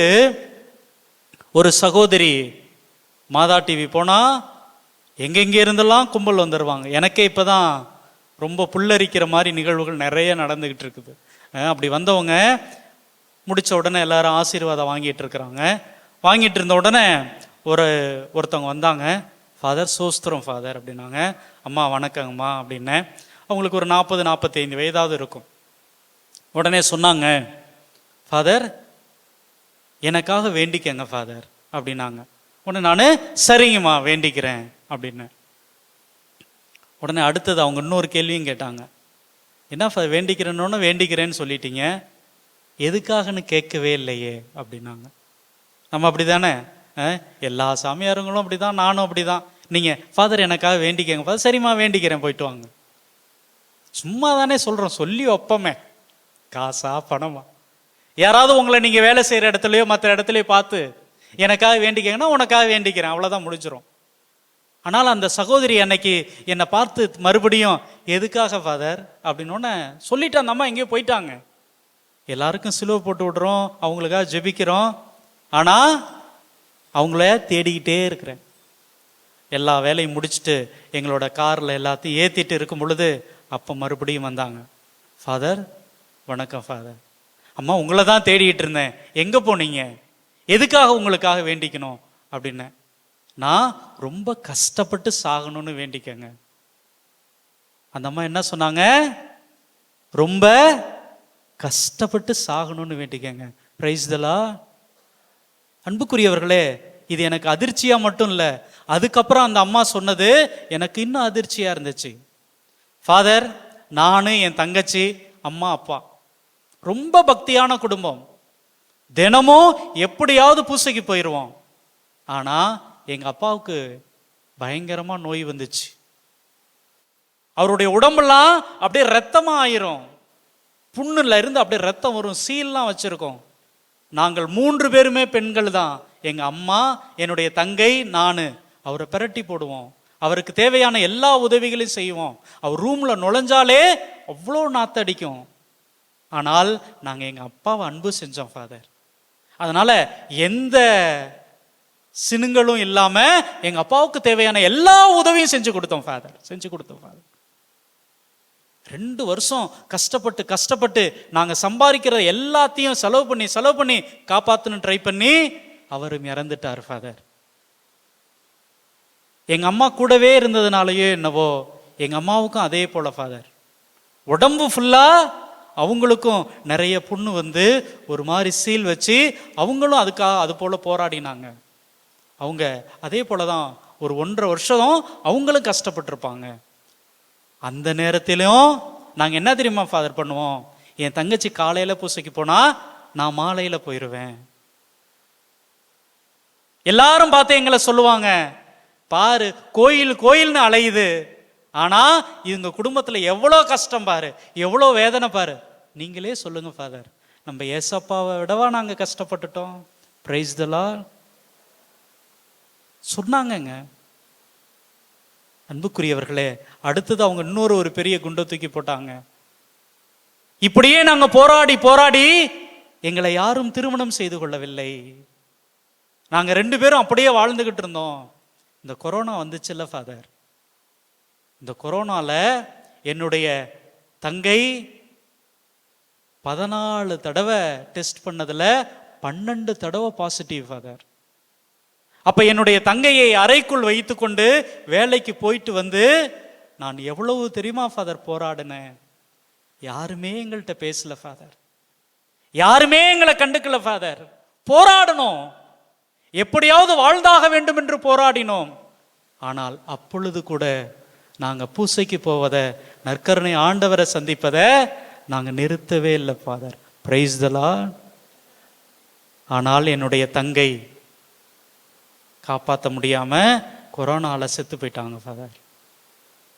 S3: ஒரு சகோதரி, மாதா டிவி போனால் எங்கெங்கே இருந்தெல்லாம் கும்பல் வந்துடுவாங்க. எனக்கே இப்போ தான் ரொம்ப புல்லரிக்கிற மாதிரி நிகழ்வுகள் நிறைய நடந்துக்கிட்டு இருக்குது. அப்படி வந்தவங்க முடித்த உடனே எல்லாரும் ஆசீர்வாதம் வாங்கிட்டு இருக்கிறாங்க. வாங்கிட்டு இருந்த உடனே ஒருத்தவங்க வந்தாங்க. ஃபாதர் சோஸ்திரம் ஃபாதர் அப்படின்னாங்க. அம்மா வணக்கங்கம்மா அப்படின்னேன். அவங்களுக்கு ஒரு 40-45 வயதாவது இருக்கும். உடனே சொன்னாங்க, ஃபாதர் எனக்காக வேண்டிக்கங்க ஃபாதர் அப்படின்னாங்க. உடனே நான் சரிங்கம்மா வேண்டிக்கிறேன் அப்படின்னு. உடனே அடுத்தது அவங்க இன்னொரு கேள்வியும் கேட்டாங்க. என்ன ஃபாதர் வேண்டிக்கிறேன்னு வேண்டிக்கிறேன்னு சொல்லிட்டீங்க, எதுக்காகன்னு கேட்கவே இல்லையே அப்படின்னாங்க. நம்ம அப்படி தானே, எல்லா சாமியாருங்களும் அப்படி தான், நானும் அப்படி தான். நீங்கள் ஃபாதர் எனக்காக வேண்டிக்கங்க ஃபாதர், சரிம்மா வேண்டிக்கிறேன் போயிட்டு வாங்க. சும்மா தானே சொல்கிறோம், சொல்லி ஒப்பமே, காசா பணமா? யாராவது உங்களை நீங்கள் வேலை செய்கிற இடத்துலையோ மற்ற இடத்துலையோ பார்த்து எனக்காக வேண்டிக்கங்கன்னா உனக்காக வேண்டிக்கிறேன், அவ்வளோதான், முடிஞ்சிடும். ஆனால் அந்த சகோதரி அன்னைக்கு என்னை பார்த்து மறுபடியும் எதுக்காக ஃபாதர் அப்படின்னு சொல்லிட்டு அந்த அம்மா எங்கேயோ போயிட்டாங்க. எல்லாருக்கும் சிலுவை போட்டு விடுறோம், அவங்களுக்காக ஜெபிக்கிறோம், ஆனால் அவங்கள தேடிக்கிட்டே இருக்கிறேன். எல்லா வேலையும் முடிச்சுட்டு எங்களோட காரில் எல்லாத்தையும் ஏற்றிட்டு இருக்கும் பொழுது அப்போ மறுபடியும் வந்தாங்க. ஃபாதர் வணக்கம் ஃபாதர், அம்மா உங்களை தான் தேடிட்டு இருந்தேன், எங்கே போனீங்க, எதுக்காக உங்களுக்காக வேண்டிக்கணும் அப்படின்னு. நான் ரொம்ப கஷ்டப்பட்டு சாகணும்னு வேண்டிக்கங்க. அந்த அம்மா என்ன சொன்னாங்க, ரொம்ப கஷ்டப்பட்டு சாகணும்னு வேண்டிக்கங்க. Price the Lord. அன்புக்குரியவர்களே, இது எனக்கு அதிர்ச்சியா மட்டும் இல்லை, அதுக்கப்புறம் அந்த அம்மா சொன்னது எனக்கு இன்னும் அதிர்ச்சியா இருந்துச்சு. ஃபாதர், நான், என் தங்கச்சி, அம்மா, அப்பா ரொம்ப பக்தியான குடும்பம், தினமும் எப்படியாவது பூசைக்கு போயிடுவோம். ஆனால் எங்கள் அப்பாவுக்கு பயங்கரமாக நோய் வந்துச்சு. அவருடைய உடம்பெல்லாம் அப்படியே ரத்தமாக ஆயிரும், புண்ணுல இருந்து அப்படியே ரத்தம் வரும், சீல்லாம் வச்சுருக்கோம். நாங்கள் 3 பேருமே பெண்கள் தான், எங்கள் அம்மா, என்னுடைய தங்கை, நான். அவரை பிரட்டி போடுவோம், அவருக்கு தேவையான எல்லா உதவிகளையும் செய்வோம். அவர் ரூமில் நுழைஞ்சாலே அவ்வளோ நாத்தடிக்கும். ஆனால் நாங்கள் எங்கள் அப்பாவை அன்பு செஞ்சோம் ஃபாதர். அதனால் எந்த சினுங்களும் இல்லாமல் எங்கள் அப்பாவுக்கு தேவையான எல்லா உதவியும் செஞ்சு கொடுத்தோம் ஃபாதர், செஞ்சு கொடுத்தோம் ஃபாதர். 2 வருஷம் கஷ்டப்பட்டு நாங்கள் சம்பாதிக்கிற எல்லாத்தையும் செலவு பண்ணி காப்பாற்றணும் ட்ரை பண்ணி அவரும் இறந்துட்டார் ஃபாதர். எங்கள் அம்மா கூடவே இருந்ததுனாலயோ என்னவோ எங்கள் அம்மாவுக்கும் அதே போல் ஃபாதர், உடம்பு ஃபுல்லாக அவங்களுக்கும் நிறைய புண்ணு வந்து ஒரு மாதிரி சீல் வச்சு அவங்களும் அதுக்காக அது போல் போராடினாங்க. அவங்க அதே போல தான் ஒரு 1.5 வருஷம் அவங்களும் கஷ்டப்பட்டிருப்பாங்க. அந்த நேரத்திலும் நாங்கள் என்ன தெரியுமா ஃபாதர் பண்ணுவோம், என் தங்கச்சி காலையில் பூசைக்கு போனால் நான் மாலையில் போயிடுவேன். எல்லாரும் பார்த்து எங்களை சொல்லுவாங்க, பாரு கோயில்னு அலையுது, ஆனால் இவங்க குடும்பத்தில் எவ்வளோ கஷ்டம் பாரு, எவ்வளோ வேதனை பாரு. நீங்களே சொல்லுங்க ஃபாதர், நம்ம ஏசப்பாவை விடவா நாங்கள் கஷ்டப்பட்டுட்டோம்? Price the Lord சொன்னாங்கங்க. அன்புக்குரியவர்களே, அடுத்தது அவங்க இன்னொரு பெரிய குண்டை தூக்கி போட்டாங்க. இப்படியே நாங்கள் போராடி எங்களை யாரும் திருமணம் செய்து கொள்ளவில்லை. நாங்கள் 2 பேரும் அப்படியே வாழ்ந்துகிட்டு இருந்தோம். இந்த கொரோனா வந்துச்சுல்ல ஃபாதர், இந்த கொரோனால என்னுடைய தங்கை 14 தடவை டெஸ்ட் பண்ணதுல 12 தடவை பாசிட்டிவ் ஃபாதர். அப்ப என்னுடைய தங்கையை அறைக்குள் வைத்து கொண்டு வேலைக்கு போயிட்டு வந்து நான் எவ்வளவு தெரியுமா ஃபாதர் போராடினேன். யாருமே எங்கள்கிட்ட பேசல ஃபாதர், யாருமே எங்களை கண்டுக்கல ஃபாதர். போராடணும், எப்படியாவது வாழ்ந்தாக வேண்டும் என்று போராடினோம். ஆனால் அப்பொழுது கூட நாங்கள் பூசைக்கு போவதை, நற்கருணை ஆண்டவரை சந்திப்பதை நாங்கள் நிறுத்தவே இல்லை ஃபாதர். Price the Lord. ஆனால் என்னுடைய தங்கை காப்பாற்ற முடியாம கொரோனால செத்து போயிட்டாங்க ஃபாதர்.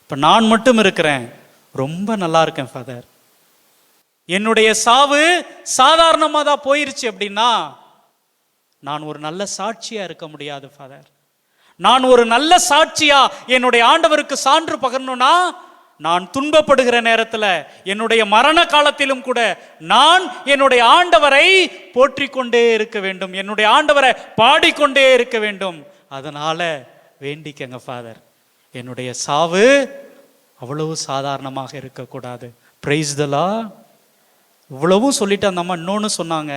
S3: இப்போ நான் மட்டும் இருக்கிறேன், ரொம்ப நல்லா இருக்கேன் ஃபாதர். என்னுடைய சாவு சாதாரணமாக தான் போயிருச்சு அப்படின்னா நான் ஒரு நல்ல சாட்சியா இருக்க முடியாது ஃபாதர். நான் ஒரு நல்ல சாட்சியா என்னுடைய ஆண்டவருக்கு சான்று பகரணும்னா, நான் துன்பப்படுகிற நேரத்தில், என்னுடைய மரண காலத்திலும் கூட நான் என்னுடைய ஆண்டவரை போற்றிக் கொண்டே இருக்க வேண்டும், என்னுடைய ஆண்டவரை பாடிக்கொண்டே இருக்க வேண்டும். அதனால வேண்டிக்கங்க ஃபாதர், என்னுடைய சாவு அவ்வளவு சாதாரணமாக இருக்கக்கூடாது. Price the Lord. இவ்வளவும் சொல்லிட்டு அந்த அம்மா இன்னொன்னு சொன்னாங்க,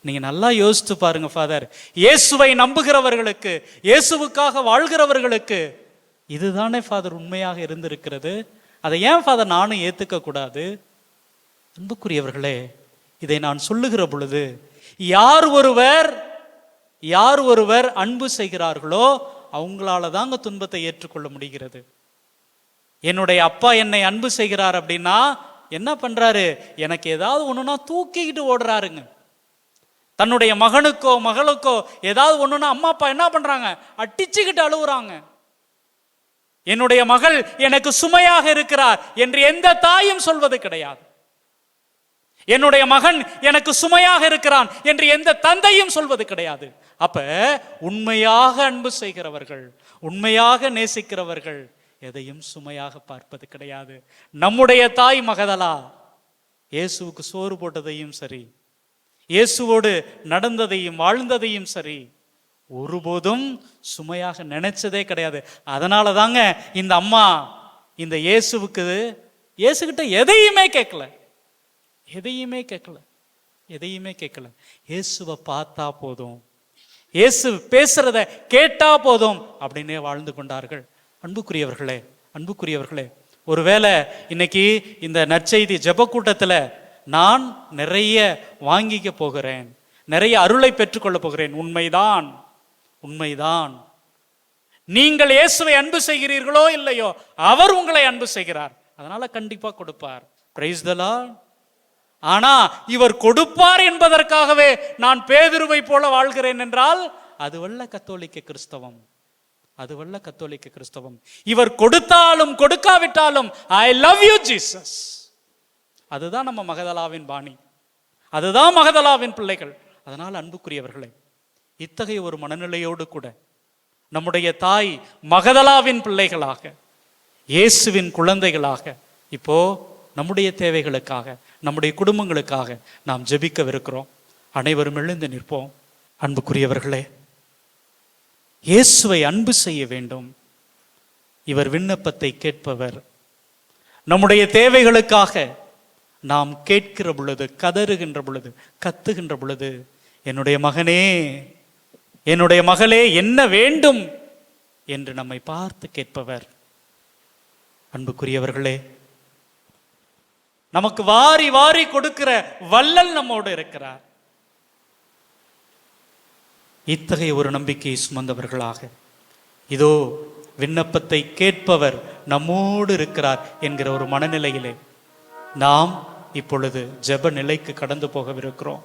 S3: நீங்க நல்லா யோசித்து பாருங்க ஃபாதர், இயேசுவை நம்புகிறவர்களுக்கு, இயேசுவுக்காக வாழ்கிறவர்களுக்கு இதுதானே ஃபாதர் உண்மையாக இருந்திருக்கிறது. அதை ஏன் ஃபாதர் நானும் ஏத்துக்க கூடாது? அன்புக்குரியவர்களே, இதை நான் சொல்லுகிற பொழுது யார் ஒருவர் அன்பு செய்கிறார்களோ அவங்களால தாங்க துன்பத்தை ஏற்றுக்கொள்ள முடிகிறது. என்னுடைய அப்பா என்னை அன்பு செய்கிறார் அப்படின்னா என்ன பண்றாரு? எனக்கு ஏதாவது ஒண்ணுனா தூக்கிக்கிட்டு ஓடுறாருங்க. தன்னுடைய மகனுக்கோ மகளுக்கோ ஏதாவது ஒண்ணுனா அம்மா அப்பா என்ன பண்றாங்க? அடிச்சுக்கிட்டு அழுகுறாங்க. என்னுடைய மகள் எனக்கு சுமையாக இருக்கிறார் என்று எந்த தாயும் சொல்வது கிடையாது. என்னுடைய மகன் எனக்கு சுமையாக இருக்கிறான் என்று எந்த தந்தையும் சொல்வது கிடையாது. அப்ப உண்மையாக அன்பு செய்கிறவர்கள், உண்மையாக நேசிக்கிறவர்கள் எதையும் சுமையாக பார்ப்பது கிடையாது. நம்முடைய தாய் மகதலா இயேசுவுக்கு சோறு போட்டதையும் சரி, இயேசுவோடு நடந்ததையும் வாழ்ந்ததையும் சரி, ஒருபோதும் சுமையாக நினைச்சதே கிடையாது. அதனால தாங்க இந்த அம்மா இந்த இயேசுகிட்ட எதையுமே கேட்கல. இயேசுவை பார்த்தா போதும், இயேசு பேசுறத கேட்டா போதும் அப்படின்னே வாழ்ந்து கொண்டார்கள். அன்புக்குரியவர்களே, ஒருவேளை இன்னைக்கு இந்த நற்செய்தி ஜெப கூட்டத்தில் நான் நிறைய வாங்கிக்க போகிறேன், நிறைய அருளை பெற்றுக்கொள்ள போகிறேன். உண்மைதான். நீங்கள் இயேசுவை அன்பு செய்கிறீர்களோ இல்லையோ, அவர் உங்களை அன்பு செய்கிறார். அதனால கண்டிப்பா கொடுப்பார். Price the Lord. ஆனா இவர் கொடுப்பார் என்பதற்காகவே நான் பேதுருவை போல வாழ்கிறேன் என்றால் அதுவல்ல கத்தோலிக்க கிறிஸ்தவம். இவர் கொடுத்தாலும் கொடுக்காவிட்டாலும் ஐ லவ் யூ ஜீசஸ். அதுதான் நம்ம மகதலாவின் பாணி, அதுதான் மகதலாவின் பிள்ளைகள். அதனால் அன்புக்குரியவர்களே, இத்தகைய ஒரு மனநிலையோடு கூட நம்முடைய தாய் மகதலாவின் பிள்ளைகளாக, இயேசுவின் குழந்தைகளாக இப்போ நம்முடைய தேவைகளுக்காக, நம்முடைய குடும்பங்களுக்காக நாம் ஜெபிக்கவிருக்கிறோம். அனைவரும் எழுந்து நிற்போம். அன்புக்குரியவர்களே, இயேசுவை அன்பு செய்ய வேண்டும். இவர் விண்ணப்பத்தை கேட்பவர். நம்முடைய தேவைகளுக்காக நாம் கேட்கிற பொழுது, கதறுகின்ற பொழுது, கத்துகின்ற பொழுது, என்னுடைய மகனே, என்னுடைய மகளே, என்ன வேண்டும் என்று நம்மை பார்த்து கேட்பவர். அன்புக்குரியவர்களே, நமக்கு வாரி வாரி கொடுக்கிற வள்ளல் நம்மோடு இருக்கிறார். இத்தகைய ஒரு நம்பிக்கையை சுமந்தவர்களாக இதோ விண்ணப்பத்தை கேட்பவர் நம்மோடு இருக்கிறார் என்கிற ஒரு மனநிலையிலே நாம் இப்பொழுது ஜெப நிலைக்கு கடந்து போகவிருக்கிறோம்.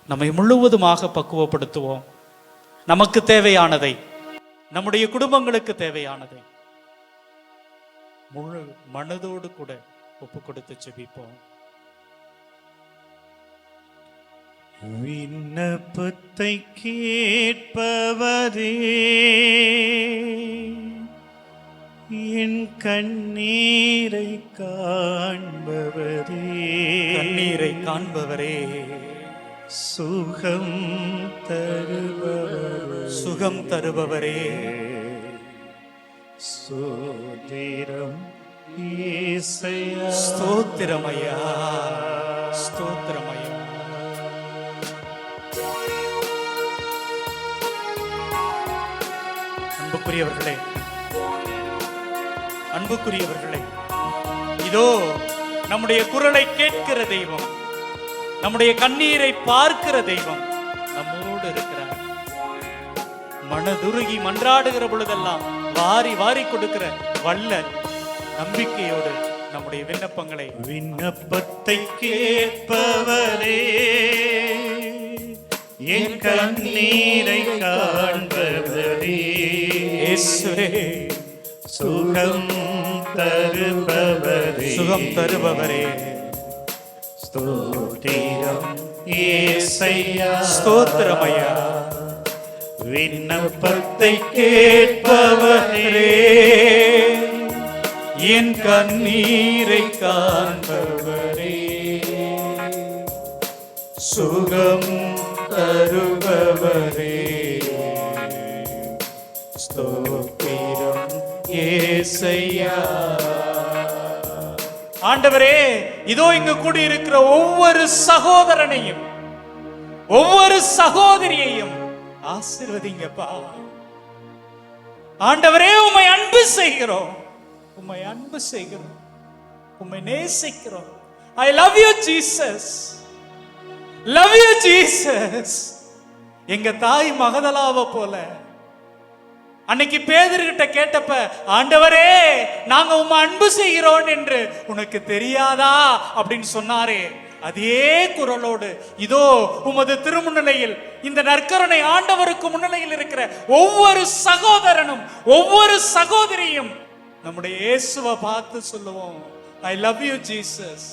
S3: நம்மை முழுவதுமாக பக்குவப்படுத்துவோம். நமக்கு தேவையானதை, நம்முடைய குடும்பங்களுக்கு தேவையானதை முழு மனதோடு கூட ஒப்பு கொடுத்து ஜெபிப்போம்.
S2: விண்ணப்பத்தை கேட்பவரே, என் கண்ணீரை காண்பவரே, சுகம் தருபவரே, ஸ்தோத்திரம் இயேசையா,
S3: ஸ்தோத்திரமையா. அன்புக்குரியவர்களே, இதோ நம்முடைய குரலை கேட்கிற தெய்வம், நம்முடைய கண்ணீரை பார்க்கிற தெய்வம் நம்மோடு இருக்கிறார். மனதுருகி மன்றாடுகிற பொழுதெல்லாம் வாரி வாரி கொடுக்கிற வள்ளல். நம்பிக்கையோடு நம்முடைய
S2: விண்ணப்பத்தை கேட்பவரே, என் கண்ணீரை காண்பவரே, இயேசுவே, சுகம் தருபவரே, ஸ்தோத்திரம் இயேசையா, ஸ்தோத்திரமையா. விண்ணப்பத்தை கேட்பவரே,
S3: என் கண்ணீரை காண்பவரே, சுகம் தருபவரே, ஸ்தோத்திரம் இயேசையா. ஆண்டவரே, இதோ இங்கு கூடியிருக்கிற ஒவ்வொரு சகோதரனையும், ஒவ்வொரு சகோதரியையும் ஆசீர்வதிங்கப்பா. ஆண்டவரே, உம்மை அன்பு செய்கிறோம், உம்மை நேசிக்கிறோம். I love you Jesus. Love you Jesus. எங்க தாய் மகதலாவை போல அன்னைக்கு பேதுருகிட்ட கேட்டப்ப, ஆண்டவரே நாங்க உம்மை அன்பு செய்கிறோம் என்று உனக்கு தெரியாதா அப்படின்னு சொன்னாரே, அதே குரலோடு இதோ உமது திருமுன்னிலையில் இந்த நற்கருணை ஆண்டவருக்கு முன்னிலையில் இருக்கிற ஒவ்வொரு சகோதரனும் ஒவ்வொரு சகோதரியும் நம்முடைய இயேசுவை பார்த்து சொல்லுவோம், ஐ லவ் யூ ஜீசஸ்.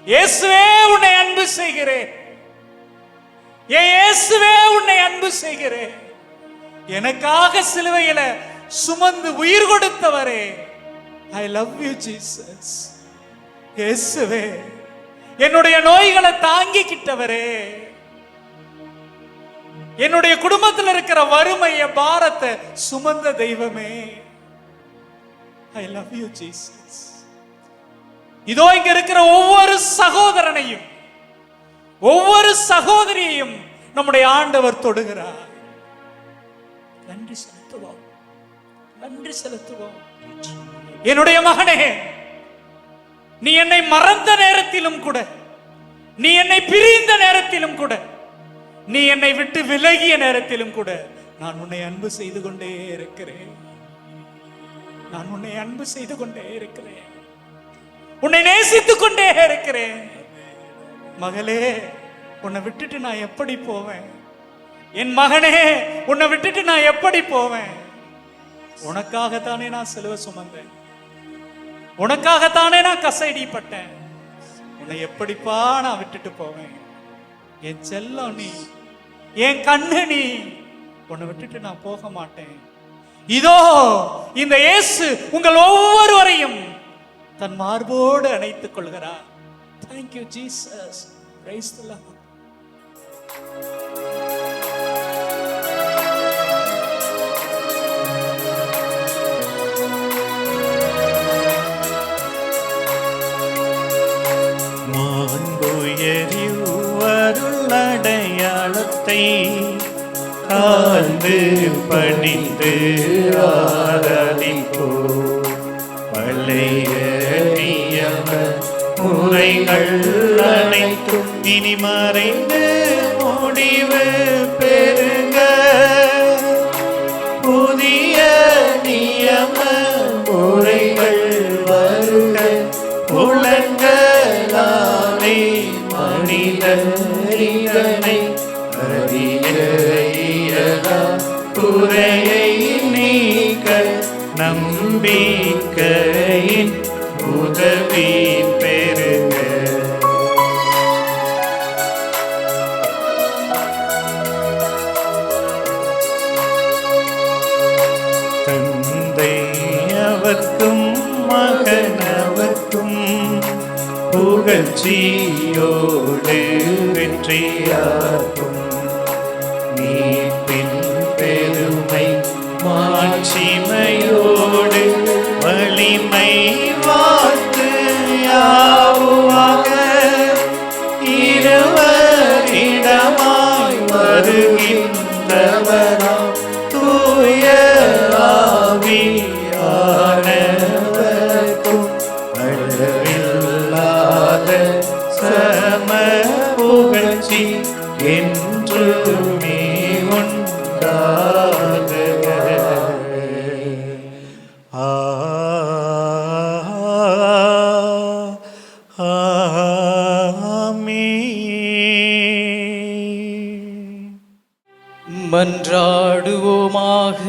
S3: இயேசுவே உன்னை அன்பு செய்கிறேன், இயேசுவே உன்னை அன்பு செய்கிறேன். எனக்காக சிலுவையில சுமந்து உயிர் கொடுத்தவரே, ஐ லவ் யூ ஜீசஸ். இயேசுவே என்னுடைய நோய்களை தாங்கிக்கிட்டவரே, என்னுடைய குடும்பத்தில் இருக்கிற வறுமைய பாரத்தை சுமந்த தெய்வமே, ஐ லவ் யூ ஜீசஸ். இதோ இங்க இருக்கிற ஒவ்வொரு சகோதரனையும் ஒவ்வொரு சகோதரியையும் நம்முடைய ஆண்டவர் தொடுகிறார். நன்றி செலுத்துவோம், நன்றி செலுத்துவோம். என்னுடைய மகனே, நீ என்னை மறந்த நேரத்திலும் கூட, நீ என்னை பிரிந்த நேரத்திலும் கூட, நீ என்னை விட்டு விலகிய நேரத்திலும் கூட நான் உன்னை அன்பு செய்து கொண்டே இருக்கிறேன். நான் உன்னை அன்பு செய்து கொண்டே இருக்கிறேன், உன்னை நேசித்துக் கொண்டே இருக்கிறேன். மகளே, உன்னை விட்டுட்டு நான் எப்படி போவேன்? என் மகனே, உன்னை விட்டுட்டு நான் எப்படி போவேன்? உனக்காகத்தானே நான் சிலுவை சுமந்தேன், உனக்காகத்தானே நான் கசைடிப்பட்டேன். உன்னை எப்படிப்பா நான் விட்டுட்டு போவேன்? என் செல்லம் நீ, என் கண்ணு நீ, உன்னை விட்டுட்டு நான் போக மாட்டேன். இதோ இந்த இயேசு உங்கள் ஒவ்வொருவரையும் தன் மார்போடு அணைத்துக் கொள்கிறார். Thank you Jesus. Praise the Lord.
S2: அடையாளத்தை காந்து பணிந்து ஆராதிப்போ. பழைய நியம முறைகள் அனைத்தும் இனி மறைந்து முடிவு பெறுக. புதிய நியம முறைகள் வருக. புலன்களாலே மனிதனை அறிய இயலா குறையை நீக்க நம்பிக்கையின் உதவி பெறுக. தந்தை அவர்க்கும் மகனவர்க்கும் புகழ்ச்சியோடு வெற்றியாகும். மீட்பின் பெருமை மாட்சிமையோடு வலிமை வாழ்த்து யாவுமாக. இருவரிடமாய் வருகின்றவராம் தூய ஆவியானவர்க்கும் அளவில்லாத சம புகழ்ச்சி என்றுமே உண்டாகுக.
S3: மன்றாடுவோமாக.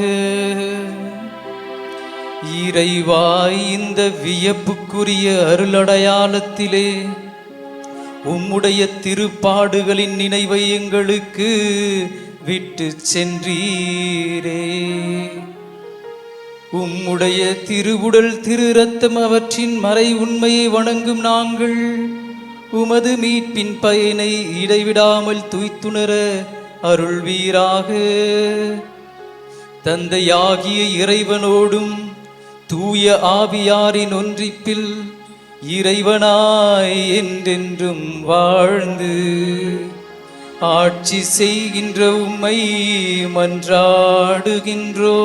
S3: இறைவாய், இந்த வியப்புக்குரிய அருளடையாளத்திலே உம்முடைய திருப்பாடுகளின் நினைவை எங்களுக்கு விட்டு சென்றீரே. உம்முடைய திருவுடல் திரு இரத்தம் அவற்றின் மறை உண்மையை வணங்கும் நாங்கள் உமது மீட்பின் பயனை இடைவிடாமல் துய்த்துணர அருள்வீராக. தந்தையாகிய இறைவனோடும் தூய ஆவியாரின் ஒன்றிப்பில் இறைவனாய் என்றென்றும் வாழ்ந்து ஆட்சி செய்கின்ற உம்மை மன்றாடுகின்றோ.